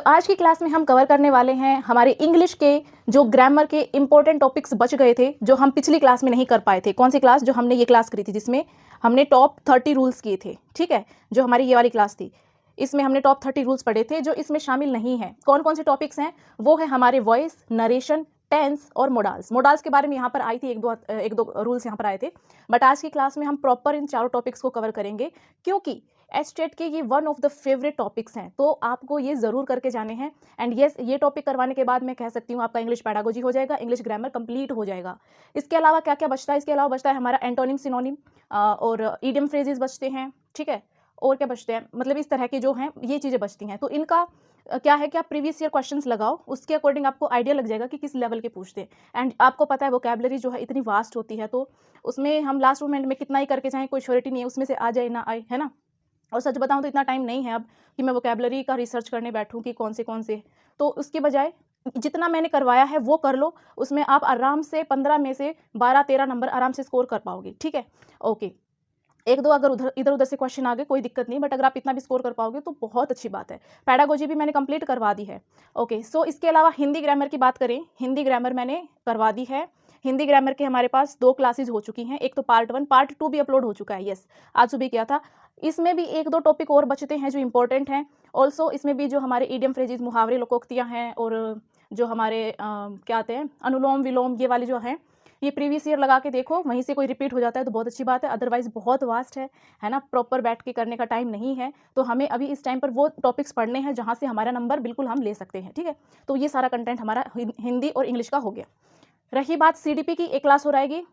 आज की क्लास में हम कवर करने वाले हैं हमारे इंग्लिश के जो ग्रामर के इंपॉर्टेंट टॉपिक्स बच गए थे, जो हम पिछली क्लास में नहीं कर पाए थे। कौन सी क्लास? जो हमने ये क्लास करी थी जिसमें हमने टॉप 30 रूल्स किए थे। ठीक है, जो हमारी ये वाली क्लास थी, इसमें हमने टॉप 30 रूल्स पढ़े थे। जो इसमें शामिल नहीं है, कौन कौन से टॉपिक्स हैं? वो है हमारे वॉइस, नरेशन, टेंस और मोडाल्स। मोडाल्स के बारे में यहाँ पर आई थी, एक दो रूल्स यहाँ पर आए थे, बट आज की क्लास में हम प्रॉपर इन चारों टॉपिक्स को कवर करेंगे, क्योंकि एचटेट के ये one of the favourite topics हैं, तो आपको ये ज़रूर करके जाने हैं। एंड यस, ये टॉपिक करवाने के बाद मैं कह सकती हूँ आपका इंग्लिश पैडागोजी हो जाएगा, इंग्लिश ग्रामर कंप्लीट हो जाएगा। इसके अलावा क्या क्या बचता है? इसके अलावा बचता है हमारा एंटोनिम, सिनोनिम और ईडियम फ्रेजेस बचते हैं। ठीक है, और क्या बचते हैं, मतलब इस तरह के जो हैं ये चीज़ें बचती हैं। तो इनका क्या है कि आप प्रीवियस ईयर क्वेश्चंस लगाओ, उसके अकॉर्डिंग आपको आइडिया लग जाएगा कि किस लेवल के पूछते हैं। एंड आपको पता है वोकैबुलरी जो है इतनी वास्ट होती है, तो उसमें हम लास्ट मोमेंट में कितना ही करके जाएँ, कोई श्योरिटी नहीं है उसमें से आ जाए ना आए, है ना। और सच बताऊं तो इतना टाइम नहीं है अब कि मैं वोकैबुलरी का रिसर्च करने बैठूं कि कौन से, तो उसके बजाय जितना मैंने करवाया है वो कर लो। उसमें आप आराम से 15 में से 12-13 नंबर आराम से स्कोर कर पाओगे। ठीक है, ओके। एक दो अगर इधर उधर से क्वेश्चन आ गए कोई दिक्कत नहीं, बट अगर आप इतना भी स्कोर कर पाओगे तो बहुत अच्छी बात है। पैडागोजी भी मैंने कंप्लीट करवा दी है। ओके, सो इसके अलावा हिंदी ग्रामर की बात करें, हिंदी ग्रामर मैंने करवा दी है। हिंदी ग्रामर के हमारे पास 2 क्लासेज हो चुकी हैं, एक तो पार्ट 1, पार्ट 2 भी अपलोड हो चुका है। यस, आज सुबह किया था। इसमें भी एक दो टॉपिक और बचते हैं जो इंपॉर्टेंट हैं। ऑल्सो इसमें भी जो हमारे ईडियम फ्रेजेस, मुहावरे, लोकोक्तियाँ हैं, और जो हमारे क्या आते हैं, अनुलोम विलोम, ये वाले जो हैं, ये प्रीवियस ईयर लगा के देखो, वहीं से कोई रिपीट हो जाता है तो बहुत अच्छी बात है, अदरवाइज बहुत वास्ट है ना। प्रॉपर बैठ के करने का टाइम नहीं है, तो हमें अभी इस टाइम पर वो टॉपिक्स पढ़ने हैं जहाँ से हमारा नंबर बिल्कुल हम ले सकते हैं। ठीक है, तो ये सारा कंटेंट हमारा हिंदी और इंग्लिश का हो गया। रही बात सीडीपी की, एक क्लास हो रहेगी,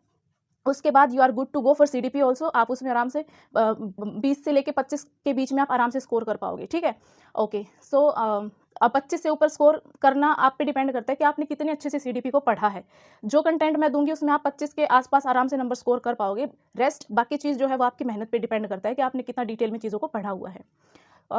उसके बाद you are good to go for CDP also. आप उसमें आराम से 20 से लेके 25 के बीच में आप आराम से स्कोर कर पाओगे। ठीक है, ओके। सो अब 25 से ऊपर स्कोर करना आप पे डिपेंड करता है कि आपने कितने अच्छे से सीडीपी को पढ़ा है। जो कंटेंट मैं दूंगी उसमें आप 25 के आसपास आराम से नंबर स्कोर कर पाओगे। रेस्ट बाकी चीज़ जो है वो आपकी मेहनत पे डिपेंड करता है कि आपने कितना डिटेल में चीज़ों को पढ़ा हुआ है।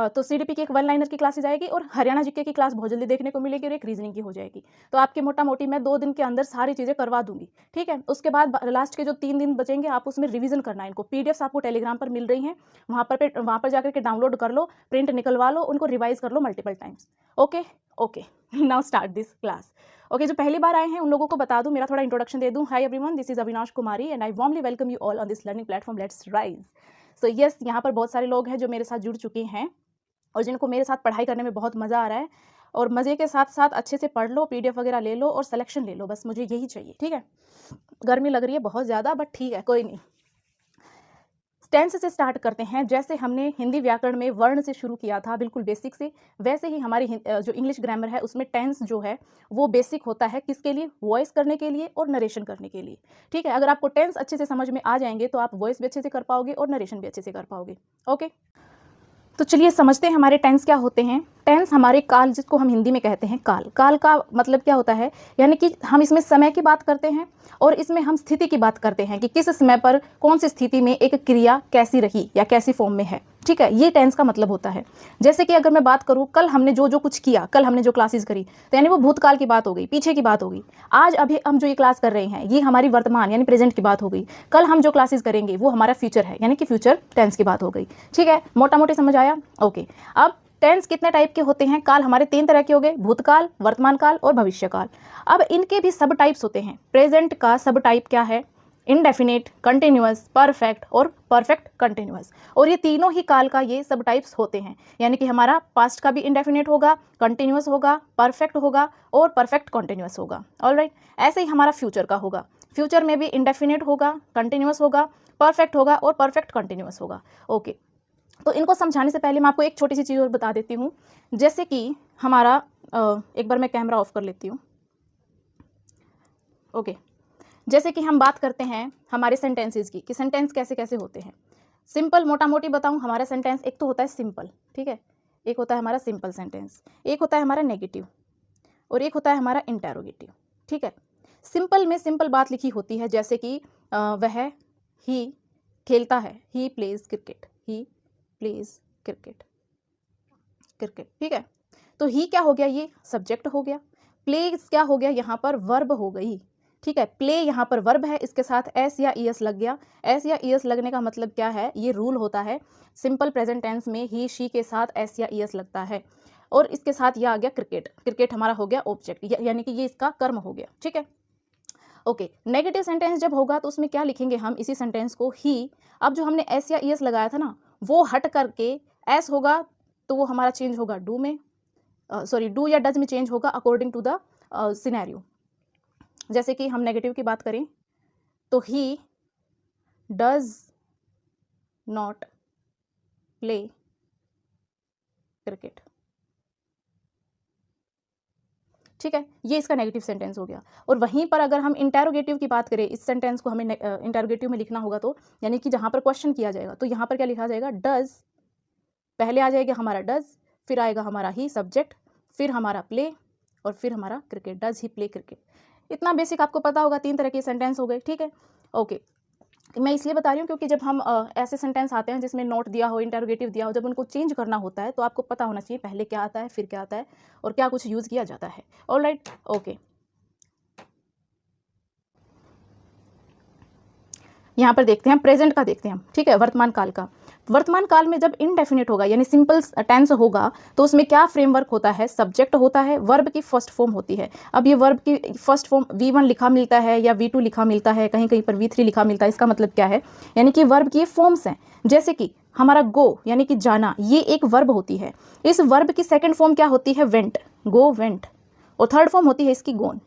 तो सीडीपी की एक 1 लाइनर की क्लासेज आएगी, और हरियाणा जीके की क्लास बहुत जल्दी देखने को मिलेगी, और एक रीजनिंग की हो जाएगी। तो आपके मोटा मोटी मैं 2 दिन के अंदर सारी चीज़ें करवा दूंगी। ठीक है, उसके बाद लास्ट के जो 3 दिन बचेंगे आप उसमें रिवीजन करना है। इनको पीडीएफ्स आपको टेलीग्राम पर मिल रही हैं, वहाँ पर जाकर के डाउनलोड कर लो, प्रिंट निकलवा लो, उनको रिवाइज कर लो multiple times. Okay okay, now start this class. Okay, जो पहली बार आए हैं उन लोगों को बता दूं, मेरा थोड़ा इंट्रोडक्शन दे दूं। Hi everyone, this is Avinash Kumari and I warmly welcome you all on this learning platform let's rise. So yes, यहाँ पर बहुत सारे लोग हैं जो मेरे साथ जुड़ चुके हैं और जिनको मेरे साथ पढ़ाई करने में बहुत मज़ा आ रहा है। और मज़े के साथ साथ अच्छे से पढ़ लो, पीडीएफ वगैरह ले लो और सिलेक्शन ले लो, बस मुझे यही चाहिए। ठीक है, गर्मी लग रही है बहुत ज़्यादा, बट ठीक है, कोई नहीं। टेंस से स्टार्ट करते हैं। जैसे हमने हिंदी व्याकरण में वर्ण से शुरू किया था, बिल्कुल बेसिक से, वैसे ही हमारी जो इंग्लिश ग्रामर है उसमें टेंस जो है वो बेसिक होता है। किसके लिए? वॉइस करने के लिए और नरेशन करने के लिए। ठीक है, अगर आपको टेंस अच्छे से समझ में आ जाएंगे तो आप वॉइस भी अच्छे से कर पाओगे और नरेशन भी अच्छे से कर पाओगे। ओके, तो चलिए समझते हैं हमारे टेंस क्या होते हैं। टेंस हमारे काल, जिसको हम हिंदी में कहते हैं काल। काल का मतलब क्या होता है? यानी कि हम इसमें समय की बात करते हैं और इसमें हम स्थिति की बात करते हैं कि किस समय पर कौन सी स्थिति में एक क्रिया कैसी रही या कैसी फॉर्म में है। ठीक है, ये टेंस का मतलब होता है। जैसे कि अगर मैं बात करूँ, कल हमने जो कुछ किया, कल हमने जो क्लासेस करी, तो यानी वो भूतकाल की बात हो गई, पीछे की बात हो गई। आज अभी हम जो ये क्लास कर रहे हैं ये हमारी वर्तमान यानी प्रेजेंट की बात हो गई। कल हम जो क्लासेस करेंगे वो हमारा फ्यूचर है, यानी कि फ्यूचर टेंस की बात हो गई। ठीक है, मोटा मोटी समझ आया? ओके, अब टेंस कितने टाइप के होते हैं? काल हमारे 3 तरह के हो गए, भूतकाल, वर्तमान काल और भविष्य काल। अब इनके भी सब टाइप्स होते हैं। प्रेजेंट का सब टाइप क्या है? इंडेफिनिट, कंटिन्यूअस, परफेक्ट और परफेक्ट कंटिन्यूअस। और ये तीनों ही काल का ये सब टाइप्स होते हैं। यानी कि हमारा पास्ट का भी इंडेफिनिट होगा, कंटिन्यूअस होगा, परफेक्ट होगा और परफेक्ट कंटिन्यूअस होगा। ऑलराइट, ऐसे ही हमारा फ्यूचर का होगा। फ्यूचर में भी इंडेफिनिट होगा, कंटिन्यूअस होगा, परफेक्ट होगा और परफेक्ट कंटिन्यूअस होगा। ओके, तो इनको समझाने से पहले मैं आपको एक छोटी सी चीज़ और बता देती हूँ। जैसे कि हमारा एक बार मैं कैमरा ऑफ कर लेती हूँ। ओके, जैसे कि हम बात करते हैं हमारे सेंटेंसेस की कि सेंटेंस कैसे कैसे होते हैं। सिंपल, मोटा मोटी बताऊं, हमारा सेंटेंस एक तो होता है सिंपल। ठीक है, एक होता है हमारा सिंपल सेंटेंस, एक होता है हमारा नेगेटिव और एक होता है हमारा इंटेरोगेटिव। ठीक है, सिंपल में सिंपल बात लिखी होती है, जैसे कि वह ही खेलता है, he plays cricket, he plays cricket, cricket. ठीक है, तो ही क्या हो गया? ये सब्जेक्ट हो गया। प्लेज क्या हो गया? यहाँ पर वर्ब हो गई। ठीक है, प्ले यहाँ पर वर्ब है, इसके साथ एस या ईएस लग गया। एस या ईएस लगने का मतलब क्या है? ये रूल होता है सिंपल प्रेजेंट टेंस में ही शी के साथ एस या ईएस लगता है। और इसके साथ यह आ गया क्रिकेट, क्रिकेट हमारा हो गया ऑब्जेक्ट, यानी कि ये इसका कर्म हो गया, ठीक है। ओके, नेगेटिव सेंटेंस जब होगा तो उसमें क्या लिखेंगे हम, इसी सेंटेंस को ही, अब जो हमने एस या ईएस लगाया था ना, वो हट करके एस होगा तो वो हमारा चेंज होगा डू में, सॉरी डू या डज में चेंज होगा अकॉर्डिंग टू द सिनेरियो। जैसे कि हम नेगेटिव की बात करें तो he does not play cricket, ठीक है, ये इसका नेगेटिव सेंटेंस हो गया। और वहीं पर अगर हम इंटेरोगेटिव की बात करें, इस सेंटेंस को हमें इंटेरोगेटिव में लिखना होगा, तो यानी कि जहाँ पर क्वेश्चन किया जाएगा, तो यहाँ पर क्या लिखा जाएगा, डज, पहले आ जाएगा हमारा डज, फिर आएगा हमारा ही सब्जेक्ट, फिर हमारा प्ले, और फिर हमारा cricket, does he play cricket. इतना बेसिक आपको पता होगा, 3 तरह के सेंटेंस हो गए, ठीक है। ओके, मैं इसलिए बता रही हूँ क्योंकि जब हम ऐसे सेंटेंस आते हैं जिसमें नोट दिया हो, इंटेरोगेटिव दिया हो, जब उनको चेंज करना होता है तो आपको पता होना चाहिए पहले क्या आता है, फिर क्या आता है, और क्या कुछ यूज़ किया जाता है। ऑलराइट, ओके, यहाँ पर देखते हैं, प्रेजेंट का देखते हैं हम, ठीक है, वर्तमान काल का। वर्तमान काल में जब इनडेफिनिट होगा यानी सिंपल टेंस होगा तो उसमें क्या फ्रेमवर्क होता है, सब्जेक्ट होता है, वर्ब की फर्स्ट फॉर्म होती है। अब ये वर्ब की फर्स्ट फॉर्म V1 लिखा मिलता है या V2 लिखा मिलता है, कहीं कहीं पर V3 लिखा मिलता है। इसका मतलब क्या है, यानी कि वर्ब की फॉर्म्स हैं। जैसे कि हमारा गो यानी कि जाना, ये एक वर्ब होती है। इस वर्ब की सेकेंड फॉर्म क्या होती है, वेंट, गो वेंट, और थर्ड फॉर्म होती है इसकी गोन,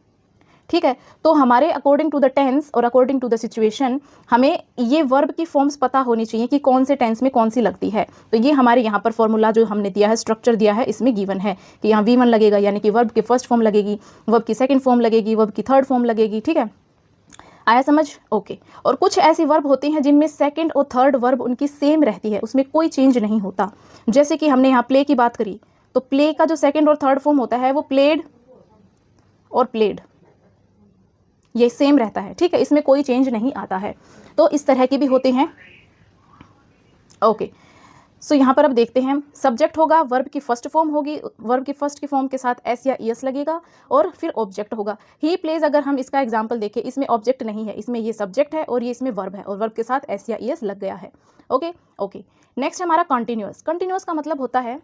ठीक है। तो हमारे अकॉर्डिंग टू द टेंस और अकॉर्डिंग टू द सिचुएशन हमें ये वर्ब की फॉर्म्स पता होनी चाहिए कि कौन से टेंस में कौन सी लगती है। तो ये हमारे यहाँ पर फॉर्मूला जो हमने दिया है, स्ट्रक्चर दिया है, इसमें गिवन है कि यहाँ V1 लगेगा यानी कि वर्ब की फर्स्ट फॉर्म लगेगी, वर्ब की सेकंड फॉर्म लगेगी, वर्ब की थर्ड फॉर्म लगेगी, ठीक है, आया समझ, ओके। और कुछ ऐसी वर्ब होती हैं जिनमें सेकंड और थर्ड वर्ब उनकी सेम रहती है, उसमें कोई चेंज नहीं होता। जैसे कि हमने यहाँ प्ले की बात करी, तो प्ले का जो सेकंड और थर्ड फॉर्म होता है वो प्लेड और प्लेड, ये सेम रहता है, ठीक है, इसमें कोई चेंज नहीं आता है। तो इस तरह के भी होते हैं, ओके। सो यहाँ पर अब देखते हैं, सब्जेक्ट होगा, वर्ब की फर्स्ट फॉर्म होगी, वर्ब की फर्स्ट की फॉर्म के साथ एस या ईएस लगेगा, और फिर ऑब्जेक्ट होगा। ही प्लेज, अगर हम इसका एग्जांपल देखें, इसमें ऑब्जेक्ट नहीं है, इसमें ये सब्जेक्ट है और ये इसमें वर्ब है, और वर्ब के साथ एस या ईएस लग गया है, ओके ओके। नेक्स्ट हमारा कंटिन्यूअस। कंटिन्यूअस का मतलब होता है,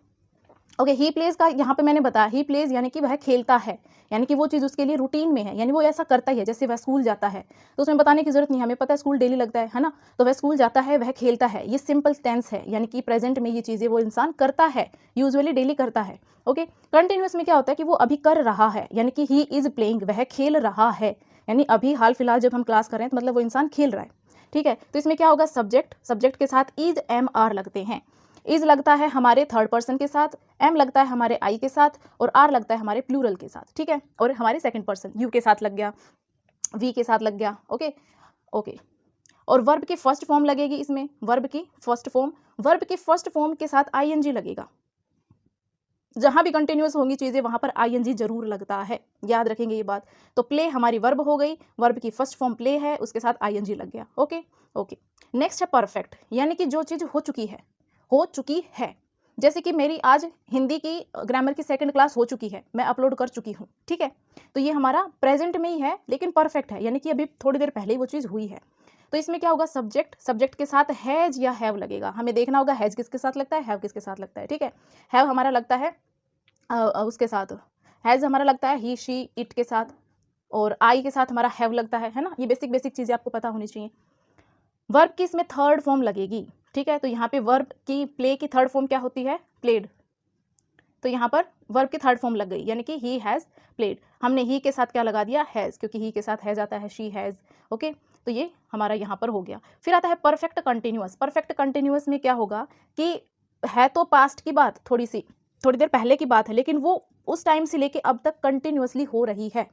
ओके, ही प्लेज का यहाँ पे मैंने बताया, ही प्लेज यानी कि वह खेलता है, यानी कि वो चीज़ उसके लिए रूटीन में है, यानी वो ऐसा करता ही है। जैसे वह स्कूल जाता है तो उसमें बताने की जरूरत नहीं, हमें पता है स्कूल डेली लगता है ना, तो वह स्कूल जाता है, वह खेलता है, ये सिंपल टेंस है, यानी कि प्रेजेंट में ये चीज़ें वो इंसान करता है, यूजुअली डेली करता है, ओके। कंटिन्यूअस में क्या होता है कि वो अभी कर रहा है, यानी कि ही इज प्लेइंग, वह खेल रहा है, यानी अभी हाल फिलहाल जब हम क्लास कर रहे हैं तो मतलब वो इंसान खेल रहा है, ठीक है। तो इसमें क्या होगा, सब्जेक्ट, सब्जेक्ट के साथ इज एम आर लगते हैं। इज लगता है हमारे थर्ड पर्सन के साथ, एम लगता है हमारे आई के साथ, और आर लगता है हमारे प्लूरल के साथ, ठीक है, और हमारे सेकंड पर्सन यू के साथ लग गया, वी के साथ लग गया, ओके ओके। और वर्ब की फर्स्ट फॉर्म लगेगी इसमें, वर्ब की फर्स्ट फॉर्म, वर्ब की फर्स्ट फॉर्म के साथ आईएनजी लगेगा। जहां भी कंटिन्यूअस होंगी चीजें वहां पर आईएनजी जरूर लगता है, याद रखेंगे ये बात। तो प्ले हमारी वर्ब हो गई, वर्ब की फर्स्ट फॉर्म प्ले है, उसके साथ आईएनजी लग गया, ओके ओके। नेक्स्ट है परफेक्ट, यानी कि जो चीज हो चुकी है। जैसे कि मेरी आज हिंदी की ग्रामर की सेकंड क्लास हो चुकी है, मैं अपलोड कर चुकी हूँ, ठीक है। तो ये हमारा प्रेजेंट में ही है लेकिन परफेक्ट है, यानी कि अभी थोड़ी देर पहले ही वो चीज़ हुई है। तो इसमें क्या होगा, सब्जेक्ट, सब्जेक्ट के साथ हैज या हैव लगेगा। हमें देखना होगा हैज किसके साथ लगता है, हैव किसके साथ लगता है, ठीक है। हैव हमारा लगता है उसके साथ, हैज हमारा लगता है ही शी इट के साथ, और आई के साथ हमारा हैव लगता है ना। ये बेसिक बेसिक चीज़ें आपको पता होनी चाहिए। वर्ब की इसमें थर्ड फॉर्म लगेगी, ठीक है। तो यहाँ पे वर्ब की प्ले की थर्ड फॉर्म क्या होती है, प्लेड। तो यहाँ पर वर्ब की थर्ड फॉर्म लग गई, यानी कि ही हैज़ प्लेड। हमने ही के साथ क्या लगा दिया, हैज़, क्योंकि ही के साथ हैज़ आता है, शी हैज़, ओके। तो ये हमारा यहाँ पर हो गया। फिर आता है परफेक्ट कंटिन्यूअस। परफेक्ट कंटिन्यूअस में क्या होगा कि है तो पास्ट की बात, थोड़ी देर पहले की बात है, लेकिन वो उस टाइम से लेके अब तक कंटिन्यूअसली हो रही है।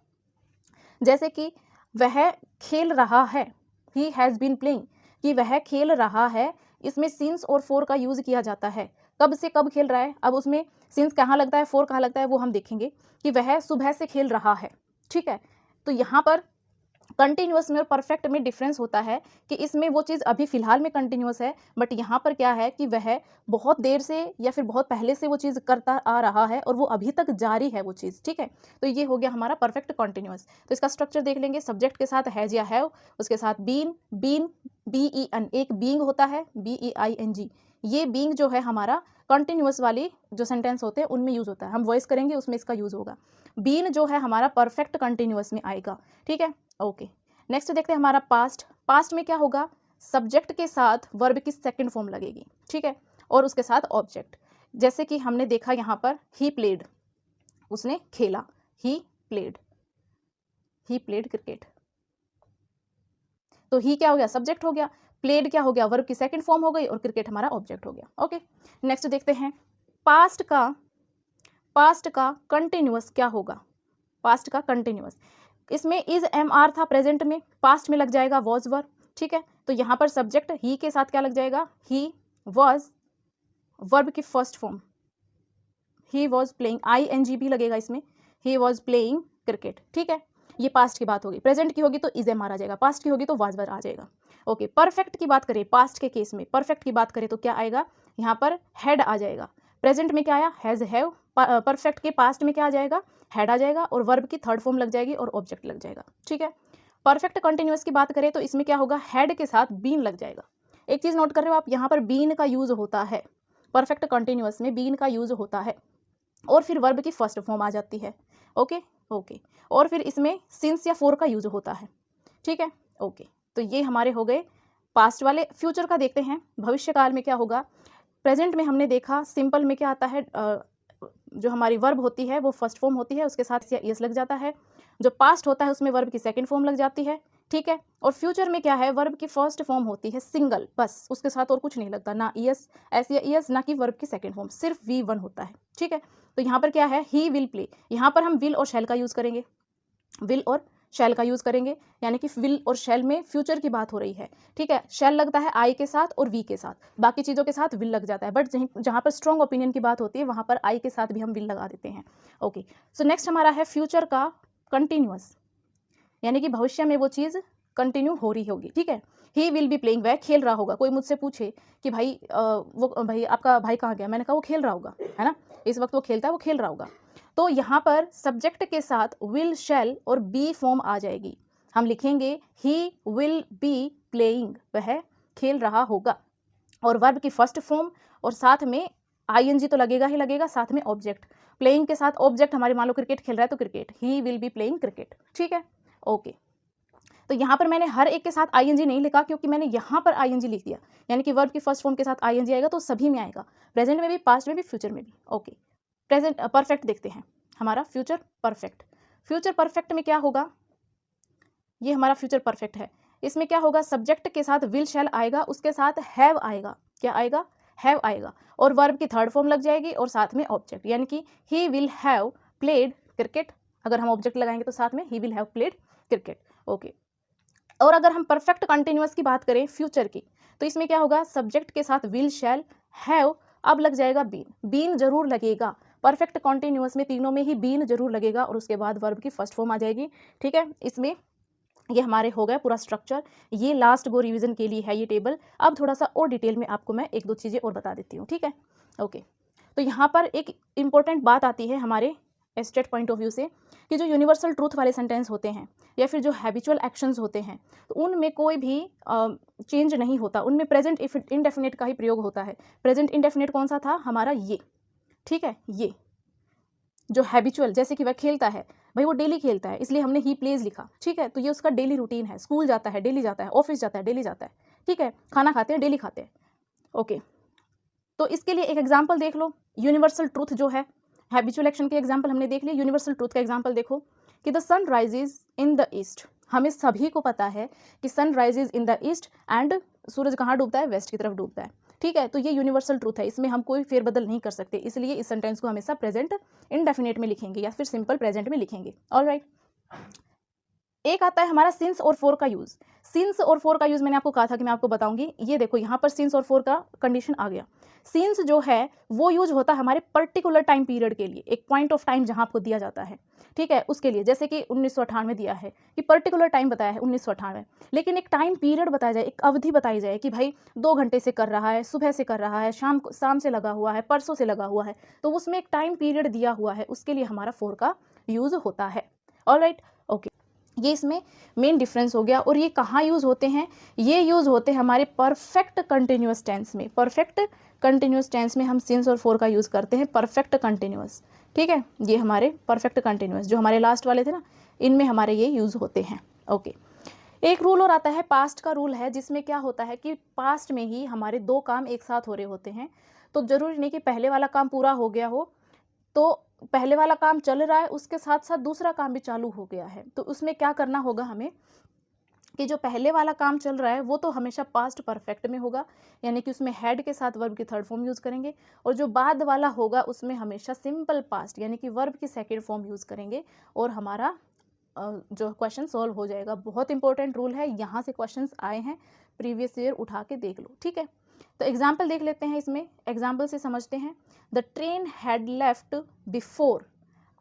जैसे कि वह खेल रहा है, ही हैज़ बीन प्लेइंग, कि वह खेल रहा है, इसमें सिंस और फॉर का यूज किया जाता है। कब से कब खेल रहा है, अब उसमें सिंस कहाँ लगता है, फॉर कहाँ लगता है, वो हम देखेंगे कि वह सुबह से खेल रहा है, ठीक है। तो यहाँ पर कंटिन्यूअस में और परफेक्ट में डिफरेंस होता है कि इसमें वो चीज़ अभी फिलहाल में कंटिन्यूअस है, बट यहाँ पर क्या है कि वह बहुत देर से या फिर बहुत पहले से वो चीज़ करता आ रहा है और वो अभी तक जारी है वो चीज़, ठीक है। तो ये हो गया हमारा परफेक्ट कंटिन्यूअस। तो इसका स्ट्रक्चर देख लेंगे, सब्जेक्ट के साथ हैज या हैव, उसके साथ बीन, BEN, एक बीइंग होता है, BEING। ये बीइंग जो है हमारा कंटिन्यूअस वाली जो सेंटेंस होते हैं उनमें यूज़ होता है, हम वॉइस करेंगे उसमें इसका यूज़ होगा। बीन जो है हमारा परफेक्ट कंटिन्यूअस में आएगा, ठीक है। ओके, नेक्स्ट देखते हैं हमारा पास्ट। पास्ट में क्या होगा, सब्जेक्ट के साथ वर्ब की सेकंड फॉर्म लगेगी, ठीक है, और उसके साथ ऑब्जेक्ट। जैसे कि हमने देखा यहाँ पर ही प्लेड, उसने खेला, ही प्लेड क्रिकेट। तो ही क्या हो गया, सब्जेक्ट हो गया, प्लेड क्या हो गया, वर्ब की सेकंड फॉर्म हो गई, और क्रिकेट हमारा ऑब्जेक्ट हो गया। ओके, नेक्स्ट देखते हैं पास्ट का कंटिन्यूअस क्या होगा। पास्ट का कंटिन्यूअस, इसमें इज एम आर था प्रेजेंट में, पास्ट में लग जाएगा वॉज वर, ठीक है। तो यहाँ पर सब्जेक्ट ही के साथ क्या लग जाएगा, ही वॉज, वर्ब की first form he was playing, ING भी लगेगा इसमें, ही वॉज प्लेइंग क्रिकेट, ठीक है। ये पास्ट की बात होगी, प्रेजेंट की होगी तो इज एम आर आ जाएगा, पास्ट की होगी तो वाज वर आ जाएगा। ओके, परफेक्ट की बात करें, पास्ट के केस में परफेक्ट की बात करें तो क्या आएगा, यहाँ पर हैड आ जाएगा। प्रेजेंट में क्या आया, हैज हैव, परफेक्ट के पास्ट में क्या आ जाएगा, हैड आ जाएगा, और वर्ब की थर्ड फॉर्म लग जाएगी और ऑब्जेक्ट लग जाएगा, ठीक है। परफेक्ट कंटिन्यूअस की बात करें तो इसमें क्या होगा, हैड के साथ बीन लग जाएगा। एक चीज नोट कर रहे हो आप, यहाँ पर बीन का यूज होता है, परफेक्ट कंटिन्यूअस में बीन का यूज होता है, और फिर वर्ब की फर्स्ट फॉर्म आ जाती है। ओके, और फिर इसमें सिंस या फॉर का यूज होता है, ठीक है। ओके, तो ये हमारे हो गए पास्ट वाले। फ्यूचर का देखते हैं, भविष्य काल में क्या होगा। प्रेजेंट में हमने देखा सिंपल में क्या आता है, जो हमारी वर्ब होती है वो फर्स्ट फॉर्म होती है, उसके साथ या एस लग जाता है। जो पास्ट होता है उसमें वर्ब की सेकंड फॉर्म लग जाती है, ठीक है। और फ्यूचर में क्या है, वर्ब की फर्स्ट फॉर्म होती है सिंगल, बस उसके साथ और कुछ नहीं लगता, ना ईएस, एस या ईएस, ना कि वर्ब की सेकंड फॉर्म, सिर्फ V1 होता है, ठीक है। तो यहाँ पर क्या है, ही विल प्ले, यहाँ पर हम विल और शैल का यूज करेंगे, विल और शैल का यूज करेंगे, यानी कि विल और शैल में फ्यूचर की बात हो रही है, ठीक है। शैल लगता है आई के साथ और वी के साथ, बाकी चीज़ों के साथ विल लग जाता है, बट जहाँ पर स्ट्रॉन्ग ओपिनियन की बात होती है वहाँ पर आई के साथ भी हम विल लगा देते हैं। ओके, सो नेक्स्ट हमारा है फ्यूचर का कंटिन्यूअस, यानी कि भविष्य में वो चीज़ कंटिन्यू हो रही होगी, ठीक है। ही विल बी प्लेइंग, वह खेल रहा होगा। कोई मुझसे पूछे कि भाई वो भाई आपका भाई कहाँ गया, मैंने कहा वो खेल रहा होगा, है ना, इस वक्त वो खेलता है, वो खेल रहा होगा। तो यहाँ पर सब्जेक्ट के साथ विल, शैल और बी फॉर्म आ जाएगी, हम लिखेंगे ही विल बी प्लेइंग, वह खेल रहा होगा, और वर्ब की फर्स्ट फॉर्म और साथ में ING तो लगेगा ही लगेगा, साथ में ऑब्जेक्ट। प्लेइंग के साथ ऑब्जेक्ट, हमारे मान लो क्रिकेट खेल रहा है तो cricket, he will be playing cricket, ठीक है। ओके, तो यहाँ पर मैंने हर एक के साथ ING नहीं लिखा, क्योंकि मैंने यहाँ पर ING लिख दिया, यानी कि वर्ब की फर्स्ट फॉर्म के साथ ING आएगा तो सभी में आएगा, प्रेजेंट में भी, पास्ट में भी, फ्यूचर में भी। ओके, प्रेजेंट परफेक्ट देखते हैं, हमारा फ्यूचर परफेक्ट। फ्यूचर परफेक्ट में क्या होगा, ये हमारा फ्यूचर परफेक्ट है, इसमें क्या होगा, सब्जेक्ट के साथ विल शैल आएगा, उसके साथ हैव आएगा, क्या आएगा, हैव आएगा, और वर्ब की थर्ड फॉर्म लग जाएगी, और साथ में ऑब्जेक्ट, यानी कि he will have played cricket, अगर हम ऑब्जेक्ट लगाएंगे तो साथ में he will have played cricket. Okay, और अगर हम परफेक्ट कंटिन्यूअस की बात करें फ्यूचर की, तो इसमें क्या होगा, सब्जेक्ट के साथ विल शैल हैव, अब लग जाएगा बीन, बीन जरूर लगेगा, परफेक्ट कंटिन्यूअस में तीनों में ही बीन जरूर लगेगा, और उसके बाद वर्ब की फर्स्ट फॉर्म आ जाएगी, ठीक है। इसमें ये हमारे हो गए पूरा स्ट्रक्चर, ये लास्ट गो रिवीजन के लिए है ये टेबल। अब थोड़ा सा और डिटेल में आपको मैं एक दो चीज़ें और बता देती हूँ, ठीक है। ओके, तो यहाँ पर एक इंपॉर्टेंट बात आती है हमारे एस्टेट पॉइंट ऑफ व्यू से, कि जो यूनिवर्सल ट्रूथ वाले सेंटेंस होते हैं या फिर जो हैबिचुअल एक्शंस होते हैं, तो उनमें कोई भी चेंज नहीं होता, उनमें प्रेजेंट इंडेफिनिट का ही प्रयोग होता है। प्रेजेंट इंडेफिनिट कौन सा था हमारा, ये, ठीक है। ये जो हैबिचुअल, जैसे कि वह खेलता है, भाई वो डेली खेलता है, इसलिए हमने ही प्लेज लिखा, ठीक है। तो ये उसका डेली रूटीन है, स्कूल जाता है डेली जाता है, ऑफिस जाता है डेली जाता है, ठीक है, खाना खाते हैं डेली खाते हैं। ओके, तो इसके लिए एक एग्जाम्पल देख लो, यूनिवर्सल ट्रूथ जो है, हैबिचुअल एक्शन के एग्जाम्पल हमने देख लिया, यूनिवर्सल ट्रूथ का एग्जाम्पल देखो कि the sun rises in the east, हमें सभी को पता है कि sun rises in the east and सूरज कहाँ डूबता है, वेस्ट की तरफ डूबता है, ठीक है। तो ये यूनिवर्सल ट्रूथ है, इसमें हम कोई फेरबदल नहीं कर सकते, इसलिए इस सेंटेंस को हमेशा प्रेजेंट इंडेफिनिट में लिखेंगे या फिर सिंपल प्रेजेंट में लिखेंगे। ऑलराइट, एक आता है हमारा सिंस और फॉर का यूज। सिंस और फॉर का यूज मैंने आपको कहा था कि मैं आपको बताऊंगी, ये देखो यहाँ पर सिंस और फॉर का कंडीशन आ गया। सिंस जो है वो यूज होता है हमारे पर्टिकुलर टाइम पीरियड के लिए, एक पॉइंट ऑफ टाइम जहाँ आपको दिया जाता है, ठीक है, उसके लिए, जैसे कि 1998 दिया है कि पर्टिकुलर टाइम बताया है 1998, लेकिन एक टाइम पीरियड बताया जाए, एक अवधि बताई जाए कि भाई 2 घंटे से कर रहा है, सुबह से कर रहा है, शाम से लगा हुआ है, परसों से लगा हुआ है, तो उसमें एक टाइम पीरियड दिया हुआ है, उसके लिए हमारा फॉर का यूज होता है। ऑलराइट, ओके, ये इसमें मेन डिफरेंस हो गया। और ये कहाँ यूज़ होते हैं, ये यूज़ होते हैं हमारे परफेक्ट कंटिन्यूस टेंस में। परफेक्ट कंटिन्यूस टेंस में हम सिंस और फॉर का यूज़ करते हैं, परफेक्ट कंटिन्यूस। ठीक है, ये हमारे परफेक्ट कंटिन्यूस जो हमारे लास्ट वाले थे ना, इनमें हमारे ये यूज़ होते हैं। ओके, एक रूल और आता है पास्ट का रूल है, जिसमें क्या होता है कि पास्ट में ही हमारे दो काम एक साथ हो रहे होते हैं। तो जरूरी नहीं कि पहले वाला काम पूरा हो गया हो, तो पहले वाला काम चल रहा है उसके साथ साथ दूसरा काम भी चालू हो गया है, तो उसमें क्या करना होगा हमें कि जो पहले वाला काम चल रहा है वो तो हमेशा पास्ट परफेक्ट में होगा, यानी कि उसमें हैड के साथ वर्ब की थर्ड फॉर्म यूज़ करेंगे। और जो बाद वाला होगा उसमें हमेशा सिंपल पास्ट यानी कि वर्ब की सेकेंड फॉर्म यूज़ करेंगे, और हमारा जो क्वेश्चन सॉल्व हो जाएगा। बहुत इंपॉर्टेंट रूल है, यहाँ से क्वेश्चंस आए हैं, प्रीवियस ईयर उठा के देख लो। ठीक है, तो एग्जाम्पल देख लेते हैं, इसमें एग्जाम्पल से समझते हैं। The train had left before